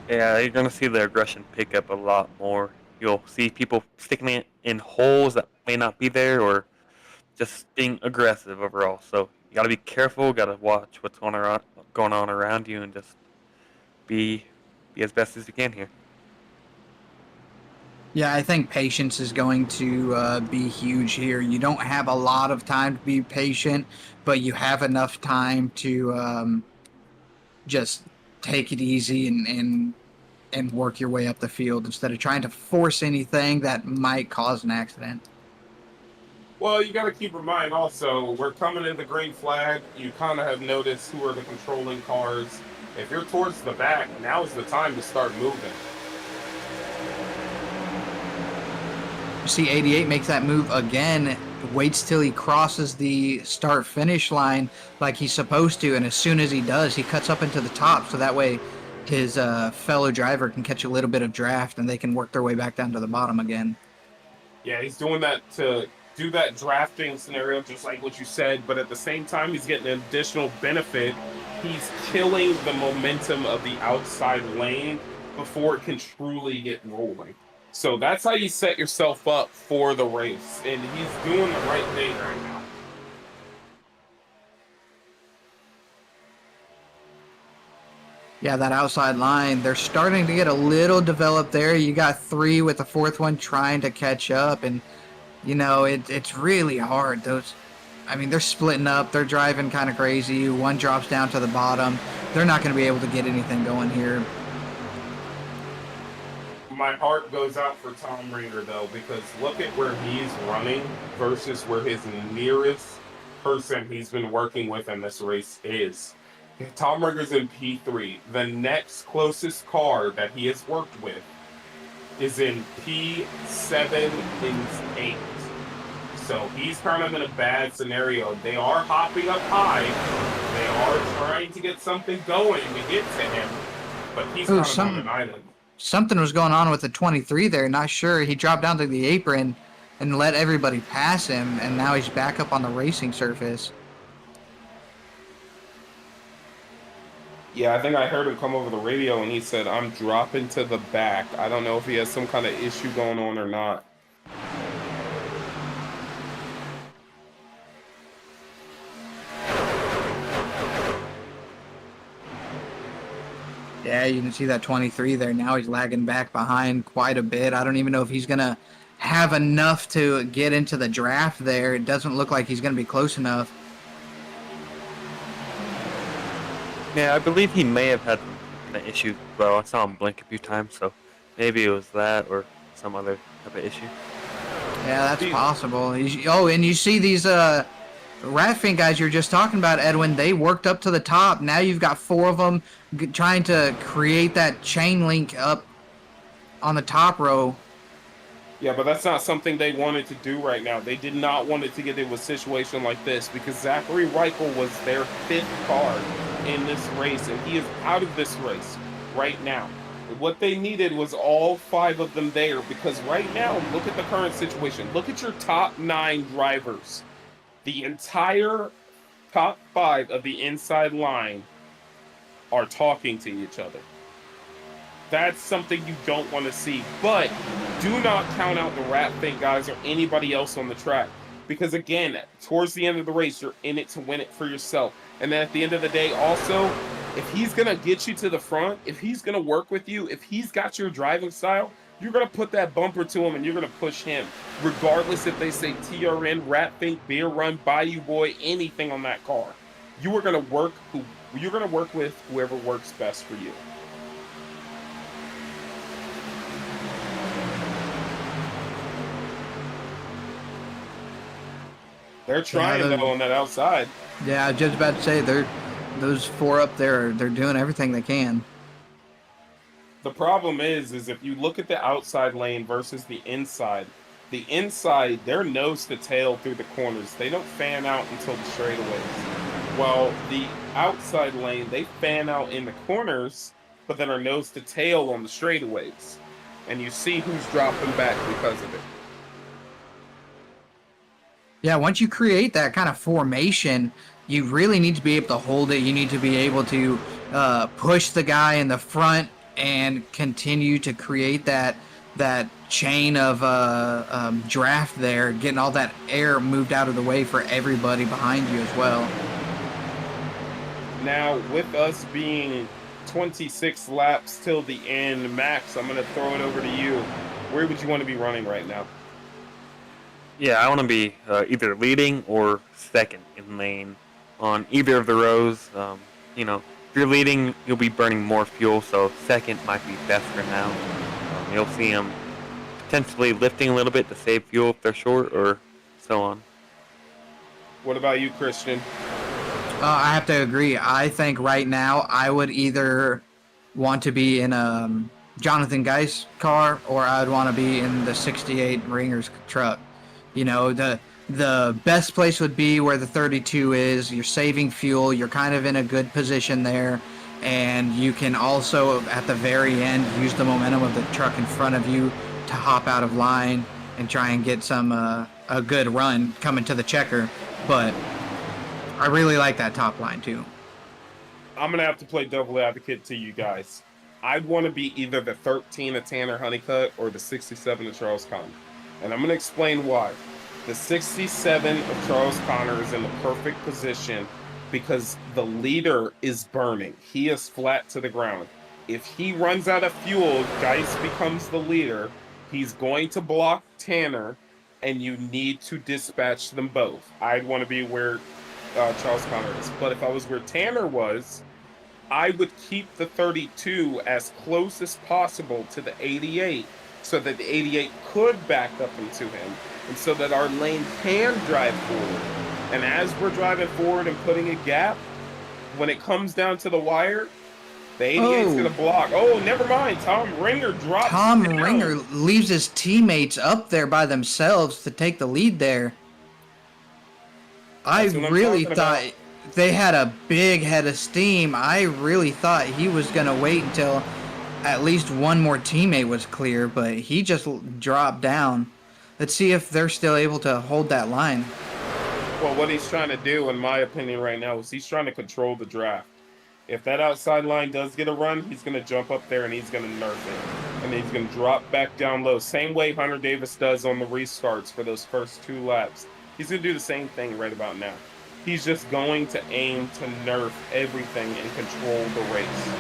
Yeah, you're gonna see the aggression pick up a lot more. You'll see people sticking it in holes that may not be there, or just being aggressive overall. So you gotta be careful. Gotta watch what's going on around you, and just be as best as you can here. Yeah, I think patience is going to be huge here. You don't have a lot of time to be patient, but you have enough time to just take it easy and work your way up the field instead of trying to force anything that might cause an accident. Well, you got to keep in mind also, we're coming in the green flag. You kind of have noticed who are the controlling cars. If you're towards the back, now's the time to start moving. You see 88 makes that move again, waits till he crosses the start-finish line like he's supposed to, and as soon as he does, he cuts up into the top, so that way his fellow driver can catch a little bit of draft and they can work their way back down to the bottom again. Yeah, he's doing that to do that drafting scenario, just like what you said, but at the same time, he's getting an additional benefit. He's killing the momentum of the outside lane before it can truly get rolling. So that's how you set yourself up for the race, and he's doing the right thing right now. Yeah, that outside line, they're starting to get a little developed there. You got 3 with the 4th one trying to catch up, and, you know, it's really hard. They're splitting up. They're driving kind of crazy. One drops down to the bottom. They're not going to be able to get anything going here. My heart goes out for Tom Ringer, though, because look at where he's running versus where his nearest person he's been working with in this race is. Tom Ringer's in P3. The next closest car that he has worked with is in P7 and 8. So he's kind of in a bad scenario. They are hopping up high. They are trying to get something going to get to him, but he's kind of on an island. Something was going on with the 23 there, not sure. He dropped down to the apron and let everybody pass him, and now he's back up on the racing surface. Yeah, I think I heard him come over the radio and he said, I'm dropping to the back. I don't know if he has some kind of issue going on or not. Yeah, you can see that 23 there. Now he's lagging back behind quite a bit. I don't even know if he's going to have enough to get into the draft there. It doesn't look like he's going to be close enough. Yeah, I believe he may have had an issue. Well, I saw him blink a few times, so maybe it was that or some other type of issue. Yeah, that's possible. And you see these Ratfink guys you're just talking about, Edwin, they worked up to the top. Now you've got 4 of them trying to create that chain link up on the top row. Yeah, but that's not something they wanted to do right now. They did not want it to get into a situation like this because Zachary Reichel was their 5th car in this race, and he is out of this race right now. What they needed was all 5 of them there because right now, look at the current situation. Look at your top 9 drivers. The entire top 5 of the inside line are talking to each other. That's something you don't want to see. But do not count out the Ratfink guys or anybody else on the track. Because again, towards the end of the race, you're in it to win it for yourself. And then at the end of the day, also, if he's going to get you to the front, if he's going to work with you, if he's got your driving style, you're going to put that bumper to him and you're going to push him. Regardless if they say TRN, Ratfink, Beer Run, Bayou Boy, anything on that car. You're going to work with whoever works best for you. They're trying though on that outside. Yeah, I was just about to say those 4 up there, they're doing everything they can. The problem is if you look at the outside lane versus the inside, they're nose to tail through the corners. They don't fan out until the straightaways. While the outside lane, they fan out in the corners, but then are nose to tail on the straightaways. And you see who's dropping back because of it. Yeah, once you create that kind of formation, you really need to be able to hold it. You need to be able to push the guy in the front and continue to create that chain of draft there, getting all that air moved out of the way for everybody behind you as well. Now, with us being 26 laps till the end, Max, I'm going to throw it over to you. Where would you want to be running right now? Yeah, I want to be either leading or second in lane on either of the rows. You know, if you're leading, you'll be burning more fuel, so second might be best for now. You'll see them potentially lifting a little bit to save fuel if they're short, or so on. What about you, Christian? I have to agree. I think right now I would either want to be in a Jonathan Geis car, or I would want to be in the 68 Ringers truck. You know, the best place would be where the 32 is. You're saving fuel. You're kind of in a good position there. And you can also, at the very end, use the momentum of the truck in front of you to hop out of line and try and get some a good run coming to the checker. But I really like that top line too. I'm going to have to play devil advocate to you guys. I'd want to be either the 13 of Tanner Honeycutt or the 67 of Charles Conner. And I'm going to explain why. The 67 of Charles Conner is in the perfect position because the leader is burning. He is flat to the ground. If he runs out of fuel, Geis becomes the leader. He's going to block Tanner, and you need to dispatch them both. I'd want to be where Charles Conner is. But if I was where Tanner was, I would keep the 32 as close as possible to the 88 so that the 88 could back up into him and so that our lane can drive forward. And as we're driving forward and putting a gap, when it comes down to the wire, the 88's going to block. Oh, never mind. Tom Ringer drops Tom down. Ringer leaves his teammates up there by themselves to take the lead there. I really thought they had a big head of steam. I really thought he was going to wait until at least one more teammate was clear, but he just dropped down. Let's see if they're still able to hold that line. Well, what he's trying to do, in my opinion right now, is he's trying to control the draft. If that outside line does get a run, he's going to jump up there and he's going to nerf it. And he's going to drop back down low. Same way Hunter Davis does on the restarts for those first 2 laps. He's going to do the same thing right about now. He's just going to aim to nerf everything and control the race.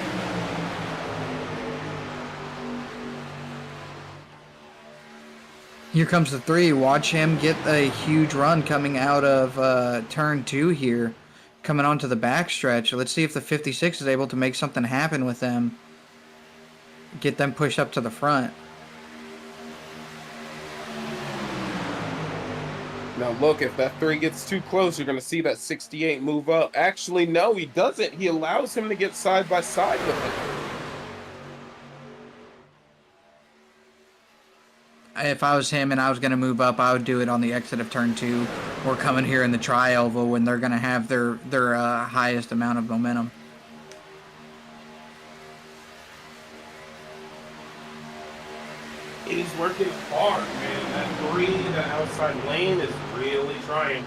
Here comes the 3. Watch him get a huge run coming out of turn 2 here, coming onto the backstretch. Let's see if the 56 is able to make something happen with them. Get them pushed up to the front. Now look, if that 3 gets too close, you're going to see that 68 move up. Actually, no, he doesn't. He allows him to get side by side with him. If I was him and I was going to move up, I would do it on the exit of turn 2 or coming here in the tri-oval when they're going to have their highest amount of momentum. He's working hard, man. That 3, that outside lane is really trying.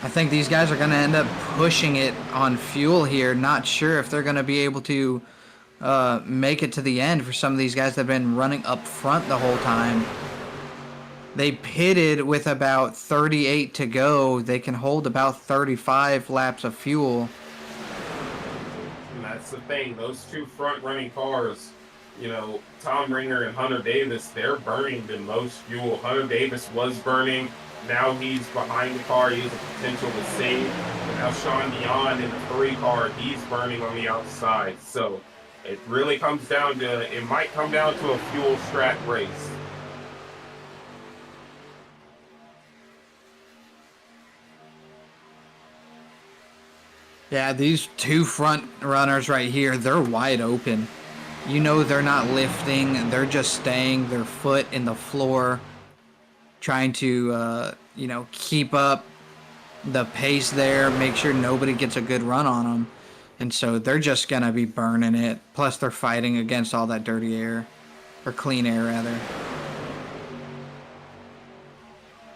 I think these guys are going to end up pushing it on fuel here. Not sure if they're going to be able to make it to the end for some of these guys that have been running up front the whole time. They pitted with about 38 to go. They can hold about 35 laps of fuel. And that's the thing. Those 2 front-running cars, you know, Tom Ringer and Hunter Davis, they're burning the most fuel. Hunter Davis was burning. Now he's behind the car. He has the potential to save. And now Sean Dion in the 3 car, he's burning on the outside. So it really comes down to, it might come down to a fuel strat race. Yeah, these 2 front runners right here, they're wide open. You know they're not lifting. They're just staying their foot in the floor, trying to, keep up the pace there, make sure nobody gets a good run on them. And so they're just going to be burning it. Plus, they're fighting against all that dirty air, or clean air, rather.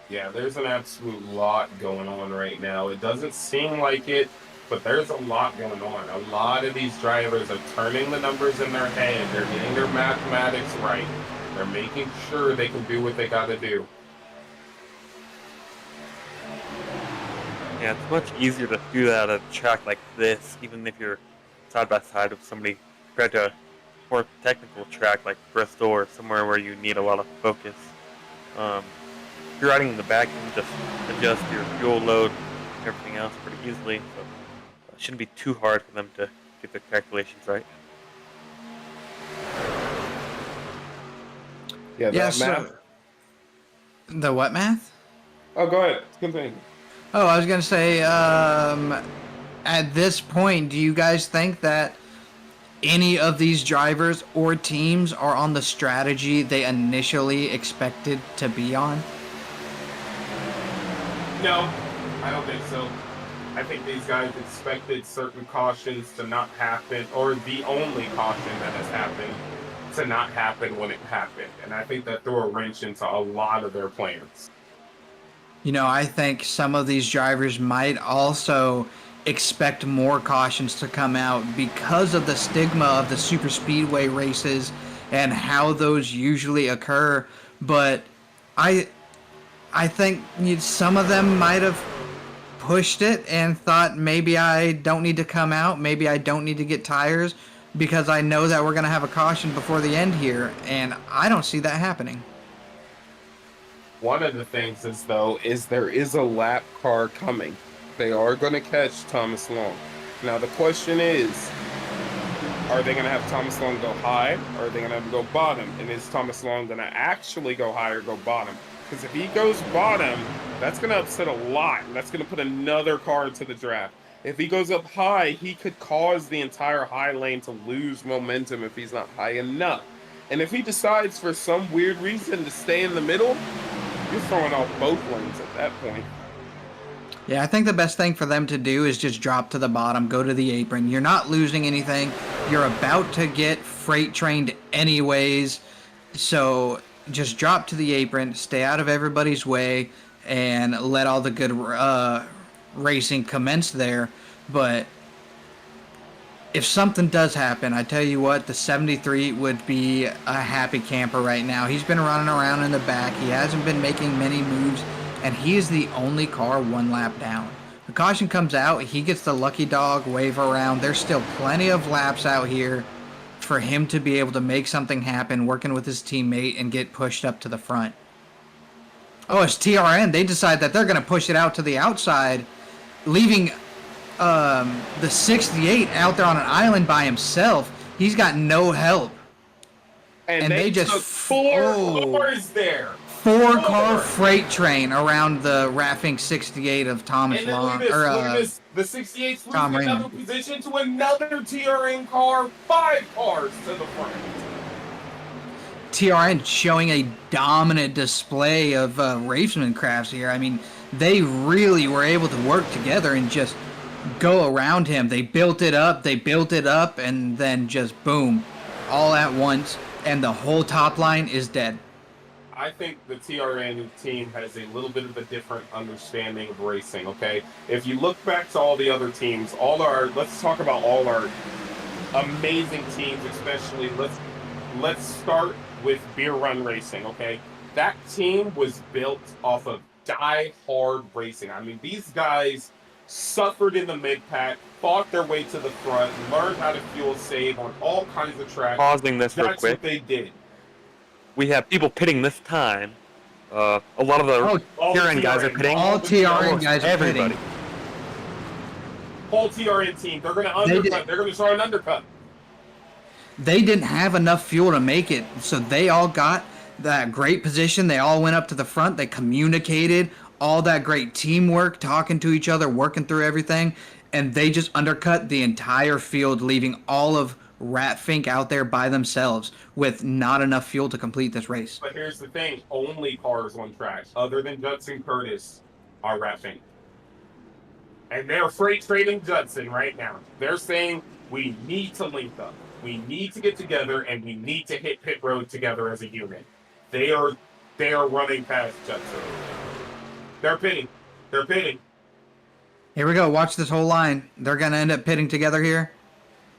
Yeah, there's an absolute lot going on right now. It doesn't seem like it, but there's a lot going on. A lot of these drivers are turning the numbers in their head. They're getting their mathematics right. They're making sure they can do what they got to do. Yeah, it's much easier to do that at a track like this, even if you're side by side with somebody, compared to a more technical track like Bristol or somewhere where you need a lot of focus. If you're riding in the back, you can just adjust your fuel load and everything else pretty easily, so it shouldn't be too hard for them to get their calculations right. Yeah, that math. The what math? Oh, go ahead. Continue. Oh, I was going to say, at this point, do you guys think that any of these drivers or teams are on the strategy they initially expected to be on? No, I don't think so. I think these guys expected certain cautions to not happen, or the only caution that has happened to not happen when it happened. And I think that threw a wrench into a lot of their plans. I think some of these drivers might also expect more cautions to come out because of the stigma of the super speedway races and how those usually occur. But I think some of them might have pushed it and thought, maybe I don't need to come out, maybe I don't need to get tires, because I know that we're going to have a caution before the end here, and I don't see that happening. One of the things is there is a lap car coming. They are going to catch Thomas Long. Now the question is, are they going to have Thomas Long go high, or are they going to have him go bottom? And is Thomas Long going to actually go high or go bottom? Because if he goes bottom, that's going to upset a lot, and that's going to put another car into the draft. If he goes up high, he could cause the entire high lane to lose momentum if he's not high enough. And if he decides for some weird reason to stay in the middle, you're throwing off both lanes at that point. Yeah, I think the best thing for them to do is just drop to the bottom, go to the apron. You're not losing anything. You're about to get freight trained anyways. So just drop to the apron, stay out of everybody's way, and let all the good racing commence there. But if something does happen, I tell you what, the 73 would be a happy camper right now. He's been running around in the back. He hasn't been making many moves, and he is the only car one lap down. The caution comes out. He gets the lucky dog wave around. There's still plenty of laps out here for him to be able to make something happen, working with his teammate and get pushed up to the front. Oh, it's TRN. They decide that they're going to push it out to the outside, leaving the 68 out there on an island by himself. He's got no help. And they just took four cars there. Four-car freight train around the Raffing 68 of Thomas Long. Look at this. The 68's losing another position to another TRN car. 5 cars to the front. TRN showing a dominant display of racemacrafts here. I mean, they really were able to work together and just go around him. They built it up, and then just boom, all at once, and the whole top line is dead. I think the TRN team has a little bit of a different understanding of racing, okay? If you look back to all the other teams, let's talk about all our amazing teams, especially, let's start with Beer Run Racing, okay? That team was built off of die-hard racing. I mean, these guys suffered in the mid-pack, fought their way to the front, learned how to fuel save on all kinds of tracks. Pausing this real quick. That's what they did. We have people pitting this time. A lot of the TRN guys are pitting. All TRN guys are pitting. Everybody. Whole TRN team. They're going to undercut. They're going to try an undercut. They didn't have enough fuel to make it, so they all got that great position. They all went up to the front. They communicated. All that great teamwork, talking to each other, working through everything, and they just undercut the entire field, leaving all of Ratfink out there by themselves with not enough fuel to complete this race. But here's the thing: only cars on track, other than Judson Curtis, are Ratfink. And they're freight trading Judson right now. They're saying we need to link up. We need to get together, and we need to hit pit road together as a unit. They are running past Judson. They're pitting. They're pitting. Here we go. Watch this whole line. They're going to end up pitting together here.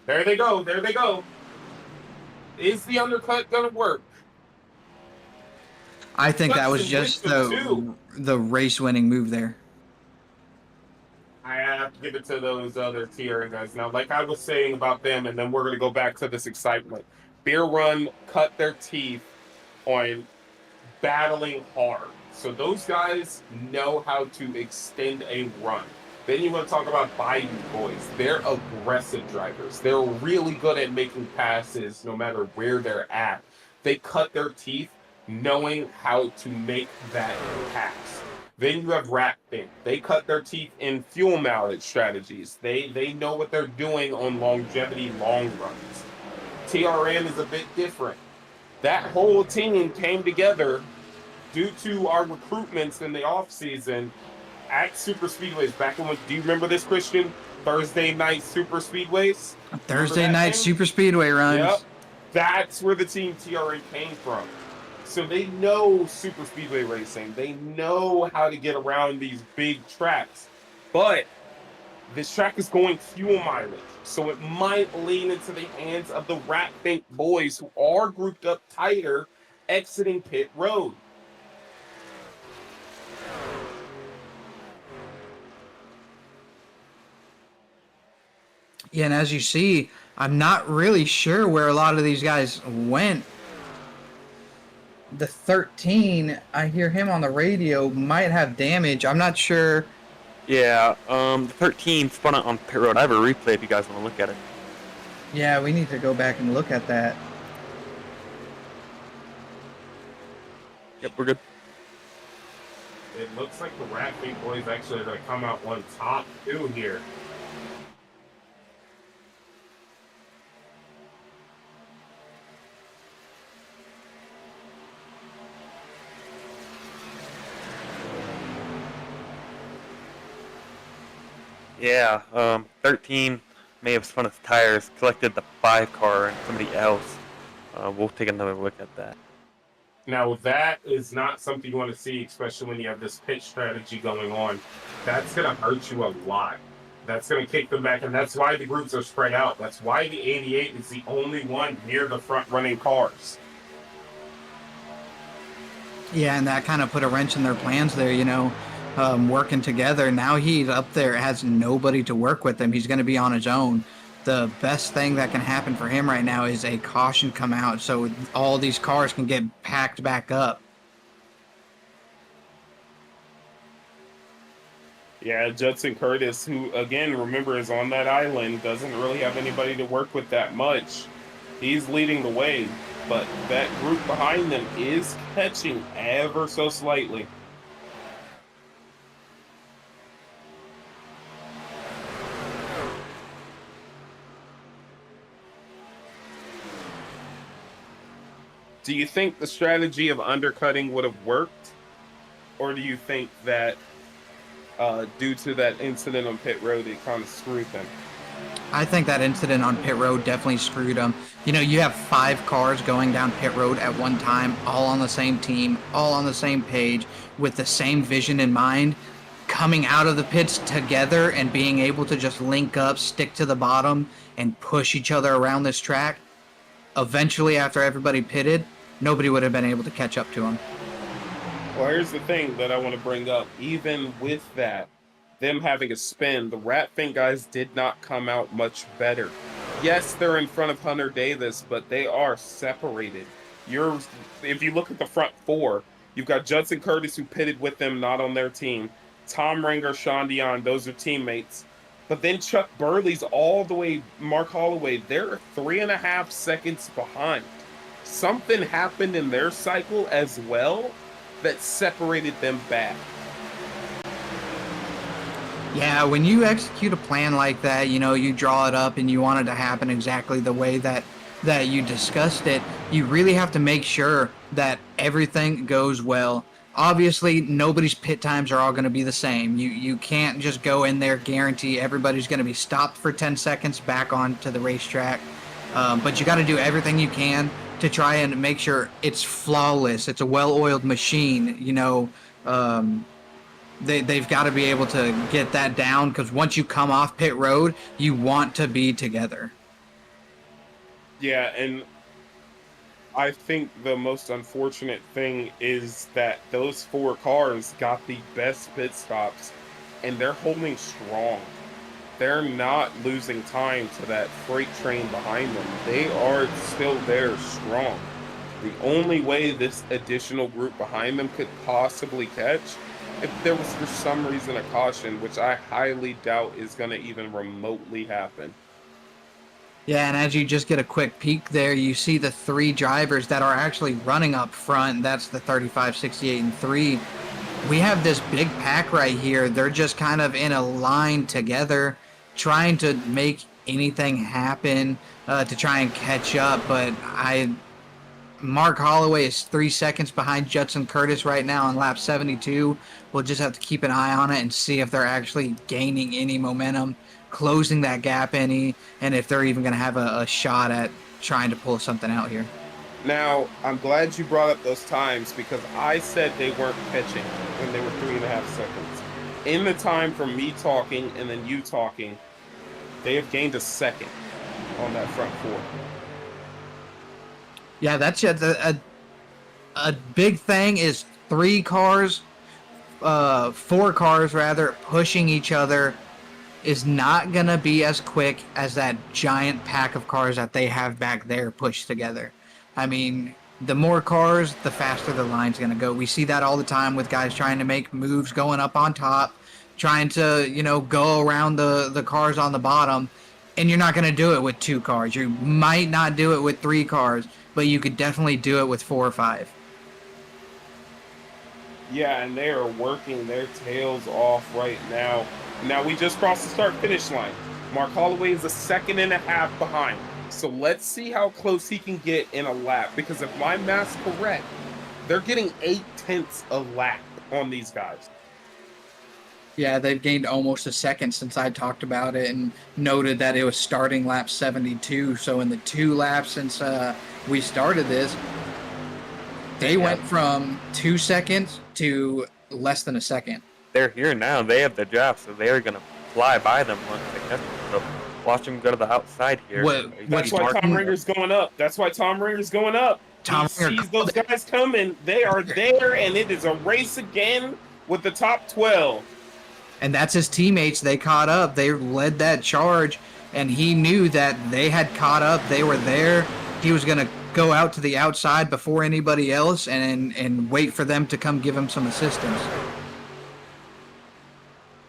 There they go. There they go. Is the undercut going to work? I think that was just the race-winning move there. I have to give it to those other TRN guys. Now, like I was saying about them, and then we're going to go back to this excitement. Beer Run cut their teeth on battling hard. So those guys know how to extend a run. Then you want to talk about Bayou boys. They're aggressive drivers. They're really good at making passes no matter where they're at. They cut their teeth knowing how to make that pass. Then you have Ratfink. They cut their teeth in fuel mileage strategies. They know what they're doing on longevity long runs. TRN is a bit different. That whole team came together due to our recruitments in the offseason at super speedways. Back when, do you remember this, Christian? Thursday night super speedways? Thursday night super speedway runs. Yep. That's where the team TRN came from. So they know super speedway racing. They know how to get around these big tracks. But this track is going fuel mileage. So it might lean into the hands of the Ratfink boys who are grouped up tighter exiting pit road. Yeah, and as you see, I'm not really sure where a lot of these guys went. The 13, I hear him on the radio, might have damage. I'm not sure. Yeah, the 13 spun out on pit road. I have a replay if you guys want to look at it. Yeah, we need to go back and look at that. Yep, we're good. It looks like the Ratfink boys actually are going to come out on top too here. Yeah, 13 may have spun his tires, collected the 5 car and somebody else. We'll take another look at that. Now, that is not something you want to see, especially when you have this pitch strategy going on. That's going to hurt you a lot. That's going to kick them back, and that's why the groups are spread out. That's why the 88 is the only one near the front-running cars. Yeah, and that kind of put a wrench in their plans there, you know. Working together. Now he's up there, has nobody to work with him. He's going to be on his own. The best thing that can happen for him right now is a caution come out so all these cars can get packed back up. Yeah, Judson Curtis, who, again, remember, is on that island, doesn't really have anybody to work with that much. He's leading the way, but that group behind them is catching ever so slightly. Do you think the strategy of undercutting would have worked? Or do you think that due to that incident on pit road, it kind of screwed them? I think that incident on pit road definitely screwed them. You know, you have 5 cars going down pit road at one time, all on the same team, all on the same page, with the same vision in mind, coming out of the pits together and being able to just link up, stick to the bottom, and push each other around this track. Eventually, after everybody pitted, nobody would have been able to catch up to them. Well, here's the thing that I want to bring up. Even with that, them having a spin, the Ratfink guys did not come out much better. Yes, they're in front of Hunter Davis, but they are separated. If you look at the front 4, you've got Judson Curtis, who pitted with them, not on their team. Tom Ringer, Sean Dion, those are teammates. But then Chuck Burley's all the way, Mark Holloway, they're 3.5 seconds behind. Something happened in their cycle as well that separated them back. Yeah, when you execute a plan like that, you draw it up and you want it to happen exactly the way that you discussed it, you really have to make sure that everything goes well. Obviously, nobody's pit times are all going to be the same. You can't just go in there guarantee everybody's going to be stopped for 10 seconds back onto the racetrack. But you got to do everything you can to try and make sure it's flawless. It's a well-oiled machine, they've got to be able to get that down, because once you come off pit road, you want to be together. Yeah, and I think the most unfortunate thing is that those 4 cars got the best pit stops, and they're holding strong. They're not losing time to that freight train behind them. They are still there strong. The only way this additional group behind them could possibly catch, if there was for some reason a caution, which I highly doubt is going to even remotely happen. Yeah, and as you just get a quick peek there, you see the 3 drivers that are actually running up front. That's the 35, 68, and 3. We have this big pack right here. They're just kind of in a line together, trying to make anything happen to try and catch up. But Mark Holloway is 3 seconds behind Judson Curtis right now on lap 72. We'll just have to keep an eye on it and see if they're actually gaining any momentum, closing that gap any, and if they're even going to have a shot at trying to pull something out here. Now, I'm glad you brought up those times, because I said they weren't catching when they were 3.5 seconds. In the time from me talking and then you talking, they have gained a second on that front 4. Yeah, that's a big thing is 4 cars rather, pushing each other is not going to be as quick as that giant pack of cars that they have back there pushed together. I mean, the more cars, the faster the line's going to go. We see that all the time with guys trying to make moves going up on top, trying to, go around the cars on the bottom, and you're not going to do it with 2 cars. You might not do it with 3 cars, but you could definitely do it with 4 or 5. Yeah, and they are working their tails off right now. Now, we just crossed the start-finish line. Mark Holloway is 1.5 seconds behind. So let's see how close he can get in a lap, because if my math's correct, they're getting 0.8 a lap on these guys. Yeah, they've gained almost a second since I talked about it and noted that it was starting lap 72. So in the 2 laps since we started this, they went from 2 seconds to less than a second. They're here now. They have the draft, so they're going to fly by them once they catch them. So watch them go to the outside here. That's why Tom Ringer's going up. He sees those guys coming. They are there, and it is a race again with the top 12. And that's his teammates. They caught up. They led that charge, and he knew that they had caught up. They were there. He was going to go out to the outside before anybody else and wait for them to come give him some assistance.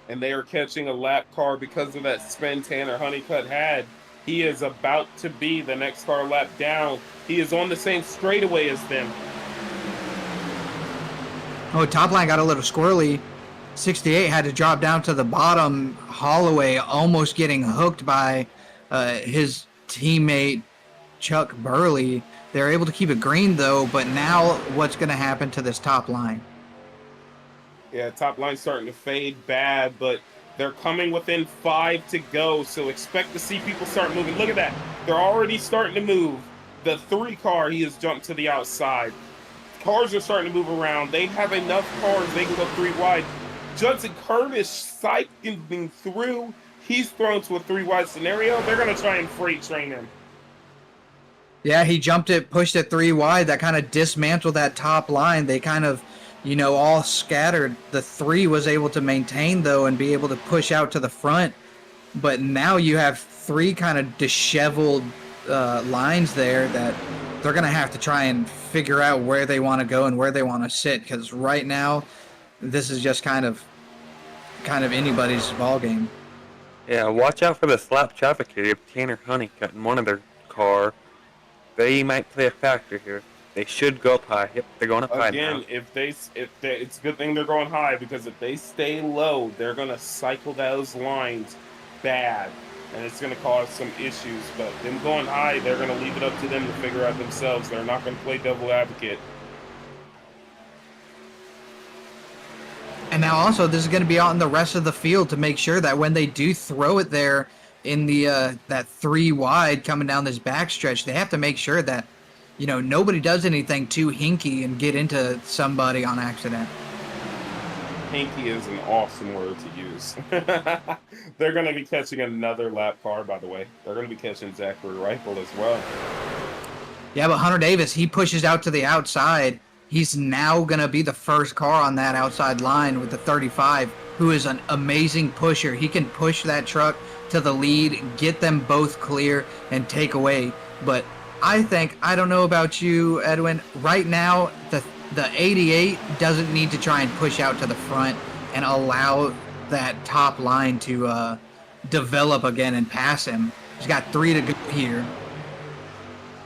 And they are catching a lap car because of that spin Tanner Honeycutt had. He is about to be the next car lap down. He is on the same straightaway as them. Oh, top line got a little squirrely. 68 had to drop down to the bottom. Holloway almost getting hooked by his teammate Chuck Burley. They're able to keep it green though, but now what's going to happen to this top line? Yeah, top line's starting to fade bad, but they're coming within 5 to go, so expect to see people start moving. Look at that. They're already starting to move. The 3 car, he has jumped to the outside. Cars are starting to move around. They have enough cars. They can go 3 wide. Judson Curtis cycling through. He's thrown to a 3 wide scenario. They're going to try and freight train him. Yeah, he jumped it, pushed it 3 wide. That kind of dismantled that top line. They kind of, all scattered. The 3 was able to maintain, though, and be able to push out to the front. But now you have 3 kind of disheveled lines there that they're going to have to try and figure out where they want to go and where they want to sit. Because right now, this is just kind of anybody's ball game. Yeah, watch out for the slap traffic here. You have Tanner Honeycutt in one of their car. They might play a factor here. They should go up high. Yep, they're going up high now. Again, it's a good thing they're going high, because if they stay low, they're gonna cycle those lines bad, and it's gonna cause some issues. But them going high, they're gonna leave it up to them to figure out themselves. They're not gonna play devil advocate. And now also, this is going to be out in the rest of the field to make sure that when they do throw it there in the that 3 wide coming down this backstretch, they have to make sure that, you know, nobody does anything too hinky and get into somebody on accident. Hinky is an awesome word to use. They're going to be catching another lap car, by the way. They're going to be catching Zachary Reichel as well. Yeah, but Hunter Davis, he pushes out to the outside. He's now going to be the first car on that outside line with the 35, who is an amazing pusher. He can push that truck to the lead, get them both clear, and take away. But I think, I don't know about you, Edwin, right now, the 88 doesn't need to try and push out to the front and allow that top line to develop again and pass him. He's got 3 to go here.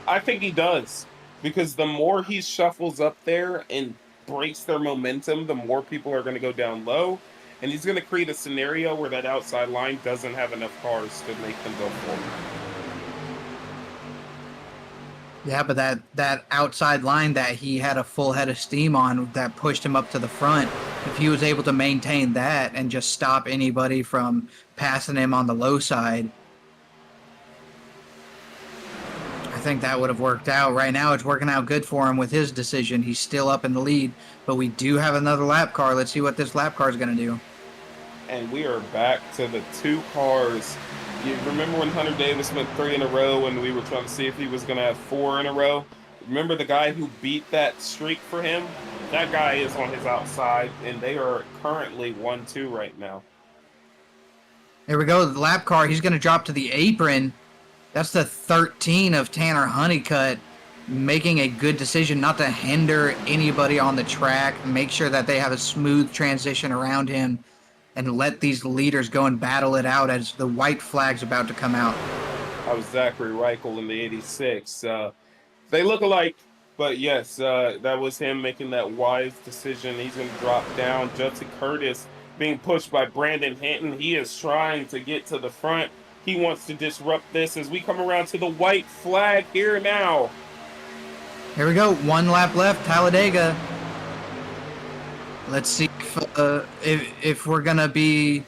I think he does, because the more he shuffles up there and breaks their momentum, the more people are going to go down low, and he's going to create a scenario where that outside line doesn't have enough cars to make them go forward. Yeah, but that outside line that he had a full head of steam on that pushed him up to the front, if he was able to maintain that and just stop anybody from passing him on the low side, I think that would have worked out. Right now, it's working out good for him with his decision. He's still up in the lead, but we do have another lap car. Let's see what this lap car is going to do. And we are back to the 2 cars. You remember when Hunter Davis went 3 in a row and we were trying to see if he was going to have 4 in a row? Remember the guy who beat that streak for him? That guy is on his outside, and they are currently 1-2 right now. There we go. The lap car, he's going to drop to the apron. That's the 13 of Tanner Honeycutt, making a good decision not to hinder anybody on the track, make sure that they have a smooth transition around him, and let these leaders go and battle it out as the white flag's about to come out. That was Zachary Reichel in the 86. They look alike, but yes, that was him making that wise decision. He's going to drop down. Judson Curtis being pushed by Brandon Hinton. He is trying to get to the front. He wants to disrupt this as we come around to the white flag here now. Here we go. 1 lap left, Talladega. Let's see if we're going to be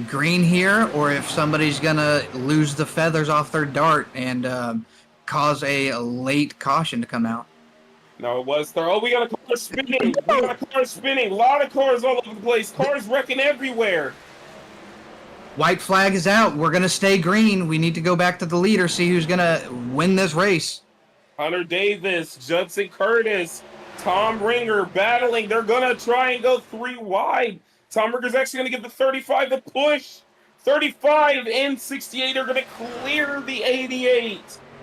green here, or if somebody's going to lose the feathers off their dart and cause a late caution to come out. No, it was there. Oh, we got a car spinning. We got a car spinning. A lot of cars all over the place. Cars wrecking everywhere. White flag is out. We're going to stay green. We need to go back to the leader, see who's going to win this race. Hunter Davis, Judson Curtis, Tom Ringer battling. They're going to try and go 3 wide. Tom Ringer's actually going to get the 35 to push. 35 and 68 are going to clear the 88.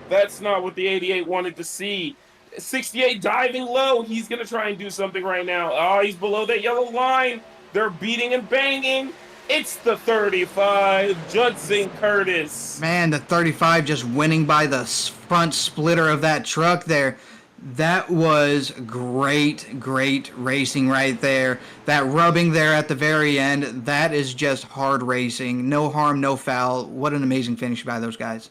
That's not what the 88 wanted to see. 68 diving low. He's going to try and do something right now. Oh, he's below that yellow line. They're beating and banging. It's the 35, Judson Curtis. Man, the 35 just winning by the front splitter of that truck there. That was great racing right there. That rubbing there at the very end, that is just hard racing. No harm, no foul. What an amazing finish by those guys.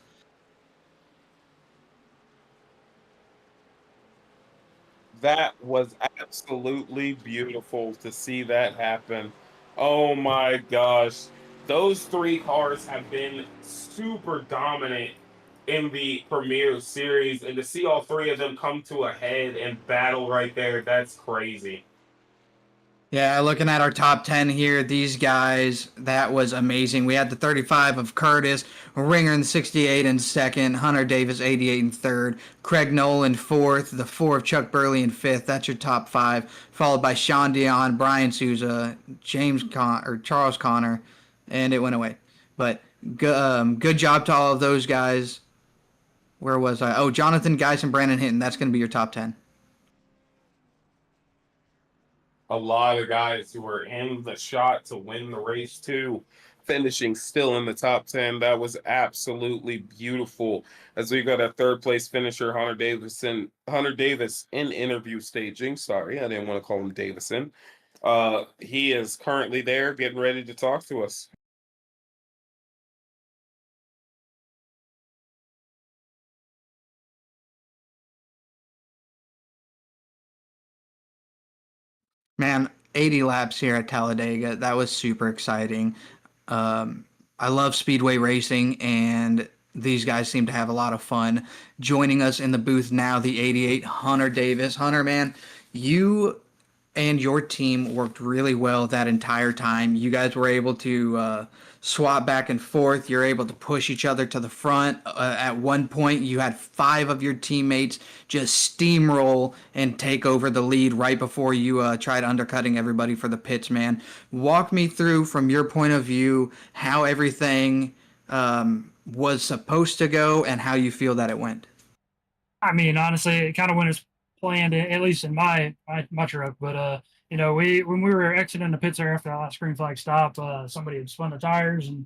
That was absolutely beautiful to see that happen. Oh my gosh. Those 3 cars have been super dominant in the Premier Series, and to see all 3 of them come to a head and battle right there, that's crazy. Yeah, looking at our top 10 here, these guys, that was amazing. We had the 35 of Curtis, Ringer in 68 in second, Hunter Davis 88 in third, Craig Nolan fourth, the 4 of Chuck Burley in fifth. That's your top 5, followed by Sean Dion, Brian Souza, Charles Connor, and it went away. But good job to all of those guys. Where was I? Oh, Jonathan Geis and Brandon Hinton. That's going to be your top 10. A lot of guys who were in the shot to win the race too. finishing still in the top 10. That was absolutely beautiful. As we got a third place finisher, Hunter Davis in interview staging. Sorry, I didn't want to call him Davison. He is currently there getting ready to talk to us. Man, 80 laps here at Talladega. That was super exciting. I love speedway racing, and these guys seem to have a lot of fun. Joining us in the booth now, the 88, Hunter Davis. Hunter, man, you and your team worked really well that entire time. You guys were able to swap back and forth. You're able to push each other to the front. At one point, you had 5 of your teammates just steamroll and take over the lead right before you tried undercutting everybody for the pits, man. Walk me through, from your point of view, how everything was supposed to go and how you feel that it went. I mean, honestly, it kind of went as planned, at least in my truck. But when we were exiting the pits there after that last green flag stop, somebody had spun the tires and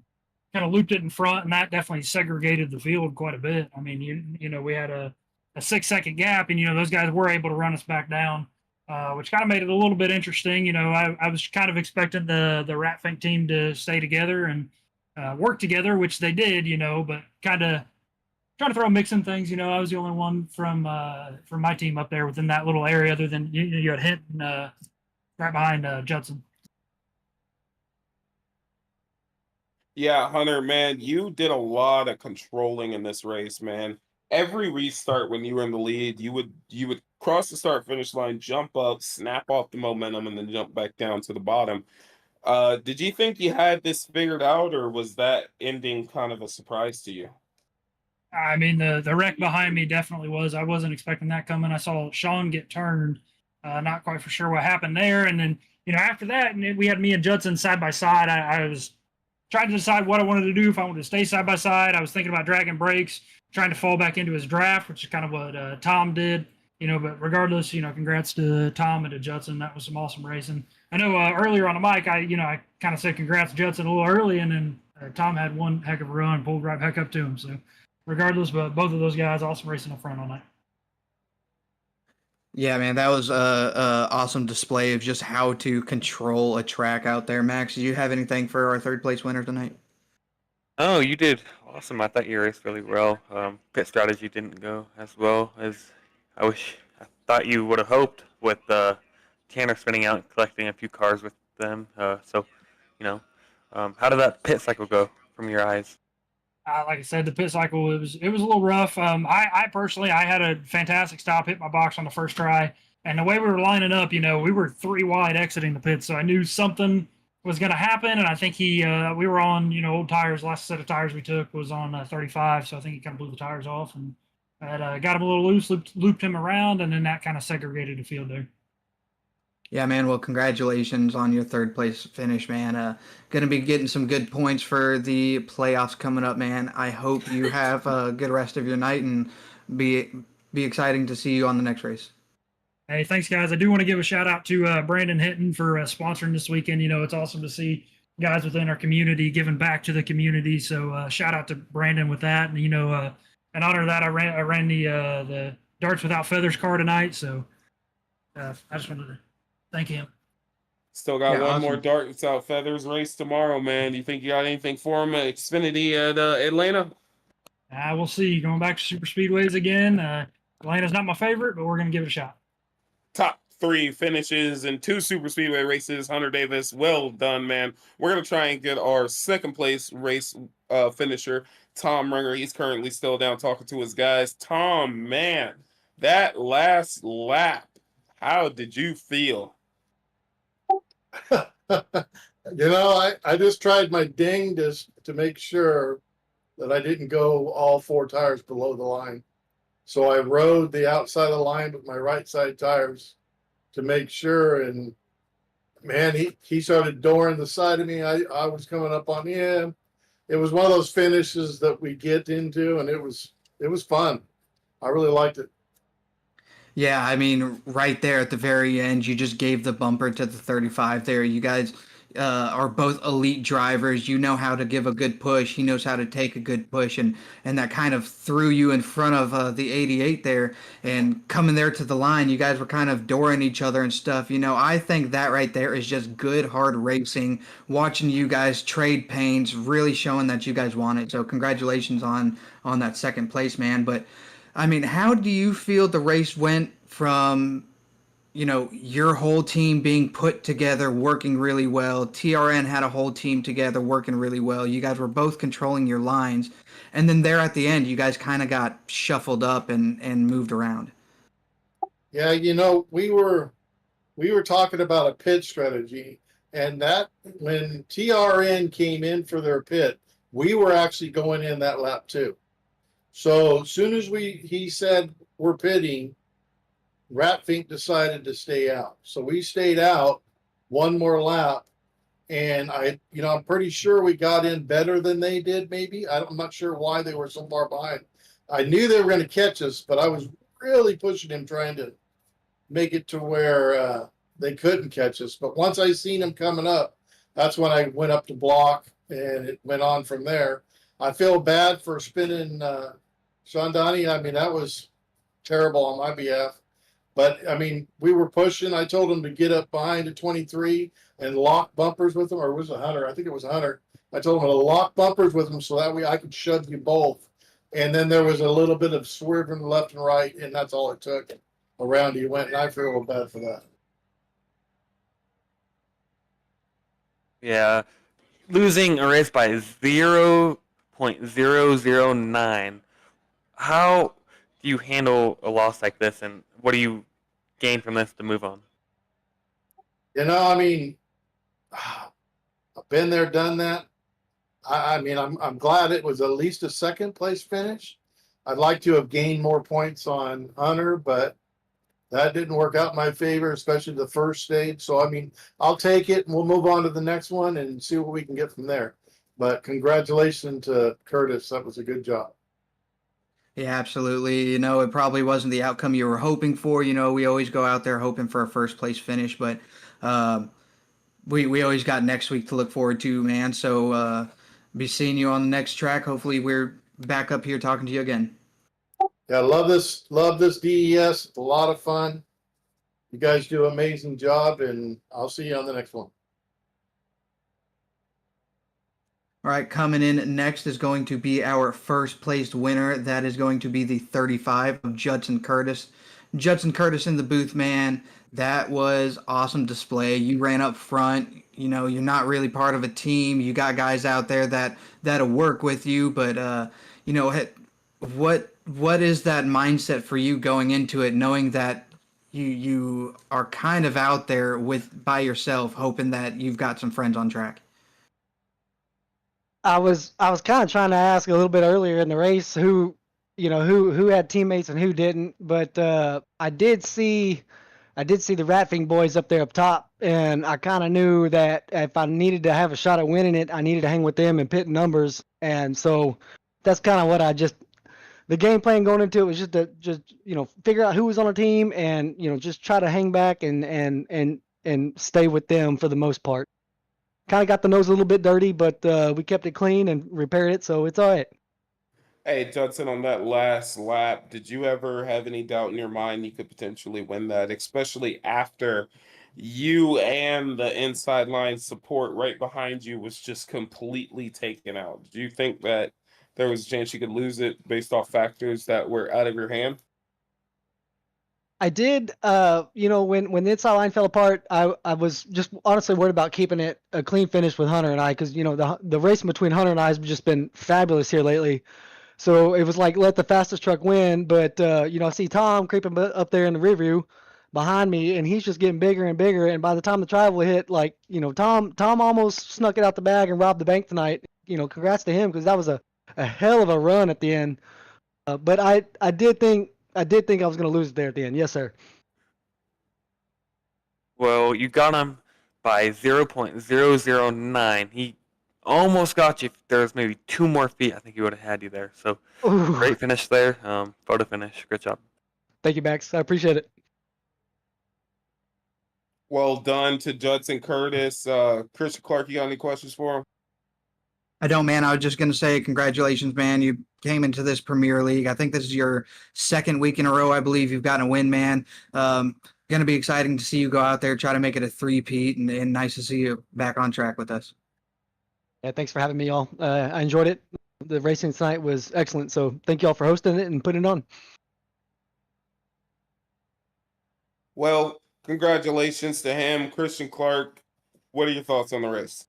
kind of looped it in front, and that definitely segregated the field quite a bit. I mean, we had a 6-second gap, and those guys were able to run us back down, which kind of made it a little bit interesting. I was kind of expecting the Ratfink team to stay together and work together, which they did. But kind of trying to throw mixing things. I was the only one from my team up there within that little area, other than you had Hinton right behind Judson. Yeah, Hunter, man, you did a lot of controlling in this race, man. Every restart when you were in the lead, you would cross the start finish line, jump up, snap off the momentum, and then jump back down to the bottom. Did you think you had this figured out, or was that ending kind of a surprise to you? I mean, the wreck behind me definitely was. I wasn't expecting that coming. I saw Sean get turned. Not quite for sure what happened there. And then, after that, and we had me and Judson side by side. I was trying to decide what I wanted to do, if I wanted to stay side by side. I was thinking about dragging brakes, trying to fall back into his draft, which is kind of what Tom did. But regardless, congrats to Tom and to Judson. That was some awesome racing. I know earlier on the mic, I kind of said congrats to Judson a little early, and then Tom had one heck of a run, pulled right back up to him. So regardless, but both of those guys, awesome racing up front all night. Yeah, man, that was a awesome display of just how to control a track out there. Max, do you have anything for our third place winner tonight? Oh, you did awesome. I thought you raced really well. Pit strategy didn't go as well as I thought you would have hoped, with Tanner spinning out and collecting a few cars with them. How did that pit cycle go from your eyes? Like I said, the pit cycle, it was a little rough. I personally, I had a fantastic stop, hit my box on the first try, and the way we were lining up, we were 3 wide exiting the pit, so I knew something was going to happen. And I think we were on old tires. Last set of tires we took was on 35, so I think he kind of blew the tires off, and that got him a little loose, looped him around, and then that kind of segregated the field there. Yeah, man. Well, congratulations on your third place finish, man. Going to be getting some good points for the playoffs coming up, man. I hope you have a good rest of your night, and be exciting to see you on the next race. Hey, thanks, guys. I do want to give a shout out to Brandon Hinton for sponsoring this weekend. It's awesome to see guys within our community giving back to the community. So shout out to Brandon with that. And, in honor of that, I ran the Darts Without Feathers car tonight. So I just wanted to thank him. Still got one awesome. more Dart Without Feathers race tomorrow, man. You think you got anything for him at Xfinity at Atlanta? We'll see. Going back to super speedways again. Atlanta's not my favorite, but we're going to give it a shot. Top 3 finishes in 2 super speedway races. Hunter Davis, well done, man. We're going to try and get our second place race finisher, Tom Ringer. He's currently still down talking to his guys. Tom, man, that last lap, how did you feel? I just tried my dingest to make sure that I didn't go all 4 tires below the line. So I rode the outside of the line with my right side tires to make sure. And man, he started dooring the side of me. I was coming up on him. It was one of those finishes that we get into, and it was fun. I really liked it. Yeah, I mean, right there at the very end, you just gave the bumper to the 35 there. You guys, are both elite drivers. You know how to give a good push. He knows how to take a good push, and that kind of threw you in front of the 88 there. And coming there to the line, you guys were kind of dooring each other and stuff. I think that right there is just good hard racing. Watching you guys trade pains, really showing that you guys want it. So congratulations on that second place, man. But I mean, how do you feel the race went from your whole team being put together, working really well? TRN had a whole team together, working really well. You guys were both controlling your lines. And then there at the end, you guys kind of got shuffled up and moved around. Yeah, we were talking about a pit strategy, and that when TRN came in for their pit, we were actually going in that lap too. So as soon as he said we're pitting, Ratfink decided to stay out. So we stayed out one more lap, and I'm pretty sure we got in better than they did. Maybe I'm not sure why they were so far behind. I knew they were going to catch us, but I was really pushing him, trying to make it to where they couldn't catch us. But once I seen them coming up, that's when I went up to block, and it went on from there. I feel bad for spinning Sean Donnie. I mean, that was terrible on my behalf. But, I mean, we were pushing. I told him to get up behind the 23 and lock bumpers with him, or was it Hunter? I think it was Hunter. I told him to lock bumpers with him so that way I could shove you both. And then there was a little bit of swerving left and right, and that's all it took. Around he went, and I feel bad for that. Yeah. Losing a race by 0.009. How do you handle a loss like this, and what do you gain from this to move on? I mean, I've been there, done that. I mean, I'm glad it was at least a second place finish. I'd like to have gained more points on Hunter, but that didn't work out in my favor, especially the first stage. So, I mean, I'll take it, and we'll move on to the next one and see what we can get from there. But congratulations to Curtis. That was a good job. Yeah, absolutely. It probably wasn't the outcome you were hoping for. We always go out there hoping for a first place finish, but we always got next week to look forward to, man. So be seeing you on the next track. Hopefully we're back up here talking to you again. Yeah, love this DES. It's a lot of fun. You guys do an amazing job, and I'll see you on the next one. All right, coming in next is going to be our first placed winner. That is going to be the 35 of Judson Curtis. Judson Curtis in the booth, man. That was awesome display. You ran up front. You're not really part of a team. You got guys out there that'll work with you, but what is that mindset for you going into it, knowing that you are kind of out there by yourself, hoping that you've got some friends on track? I was kind of trying to ask a little bit earlier in the race who had teammates and who didn't, but I did see the Ratfing boys up there up top, and I kind of knew that if I needed to have a shot at winning it, I needed to hang with them and pit numbers, and so that's kind of what the game plan going into it was just to figure out who was on the team and just try to hang back and stay with them for the most part. Kind of got the nose a little bit dirty, but we kept it clean and repaired it, so it's all right. Hey, Judson, on that last lap, did you ever have any doubt in your mind you could potentially win that, especially after you and the inside line support right behind you was just completely taken out? Do you think that there was a chance you could lose it based off factors that were out of your hand? I did, when the inside line fell apart, I was just honestly worried about keeping it a clean finish with Hunter and I, because, the racing between Hunter and I has just been fabulous here lately. So it was like, let the fastest truck win. But, I see Tom creeping up there in the rear view behind me, and he's just getting bigger and bigger. And by the time the travel hit, Tom almost snuck it out the bag and robbed the bank tonight. Congrats to him, because that was a hell of a run at the end. But I did think I was going to lose it there at the end. Yes, sir. Well, you got him by 0.009. He almost got you. If there was maybe 2 more feet, I think he would have had you there. So, great finish there. Photo finish. Good job. Thank you, Max. I appreciate it. Well done to Judson Curtis. Christian Clark, you got any questions for him? I don't, man. I was just going to say congratulations, man. You came into this Premier League. I think this is your second week in a row. I believe you've gotten a win, man. Going to be exciting to see you go out there, try to make it a three-peat, and nice to see you back on track with us. Yeah, thanks for having me, all. I enjoyed it. The racing tonight was excellent, so thank you all for hosting it and putting it on. Well, congratulations to him. Christian Clark, what are your thoughts on the race?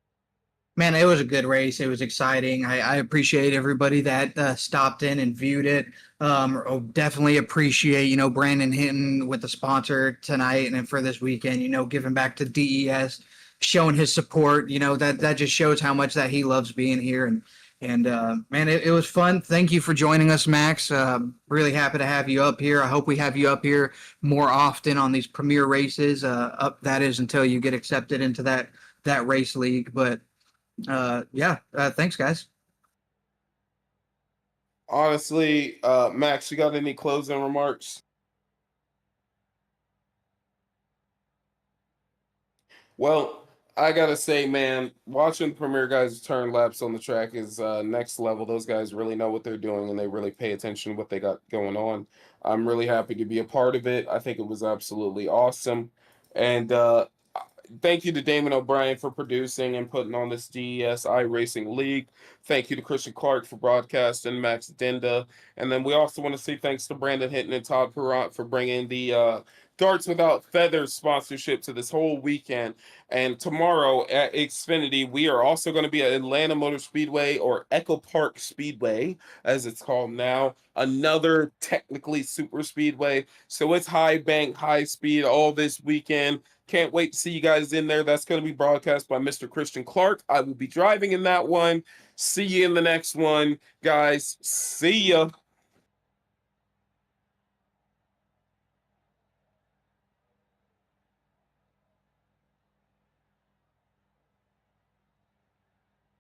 Man, it was a good race. It was exciting. I appreciate everybody that stopped in and viewed it. Definitely appreciate, Brandon Hinton with the sponsor tonight and then for this weekend, giving back to DES, showing his support, that just shows how much that he loves being here. And man, it was fun. Thank you for joining us, Max. Really happy to have you up here. I hope we have you up here more often on these premier races. That is until you get accepted into that race league. But thanks, guys. Honestly, Max, you got any closing remarks? Well, I gotta say, man, watching the Premier guys turn laps on the track is next level. Those guys really know what they're doing and they really pay attention to what they got going on. I'm really happy to be a part of it. I think it was absolutely awesome. And thank you to Damon O'Brien for producing and putting on this DES iRacing League. Thank you to Christian Clark for broadcasting, Max Denda. And then we also want to say thanks to Brandon Hinton and Todd Perrant for bringing the Darts Without Feathers sponsorship to this whole weekend. And tomorrow at Xfinity, we are also going to be at Atlanta Motor Speedway, or Echo Park Speedway, as it's called now. Another technically super speedway. So it's high bank, high speed all this weekend. Can't wait to see you guys in there. That's going to be broadcast by Mr. Christian Clark. I will be driving in that one. See you in the next one, guys. See ya.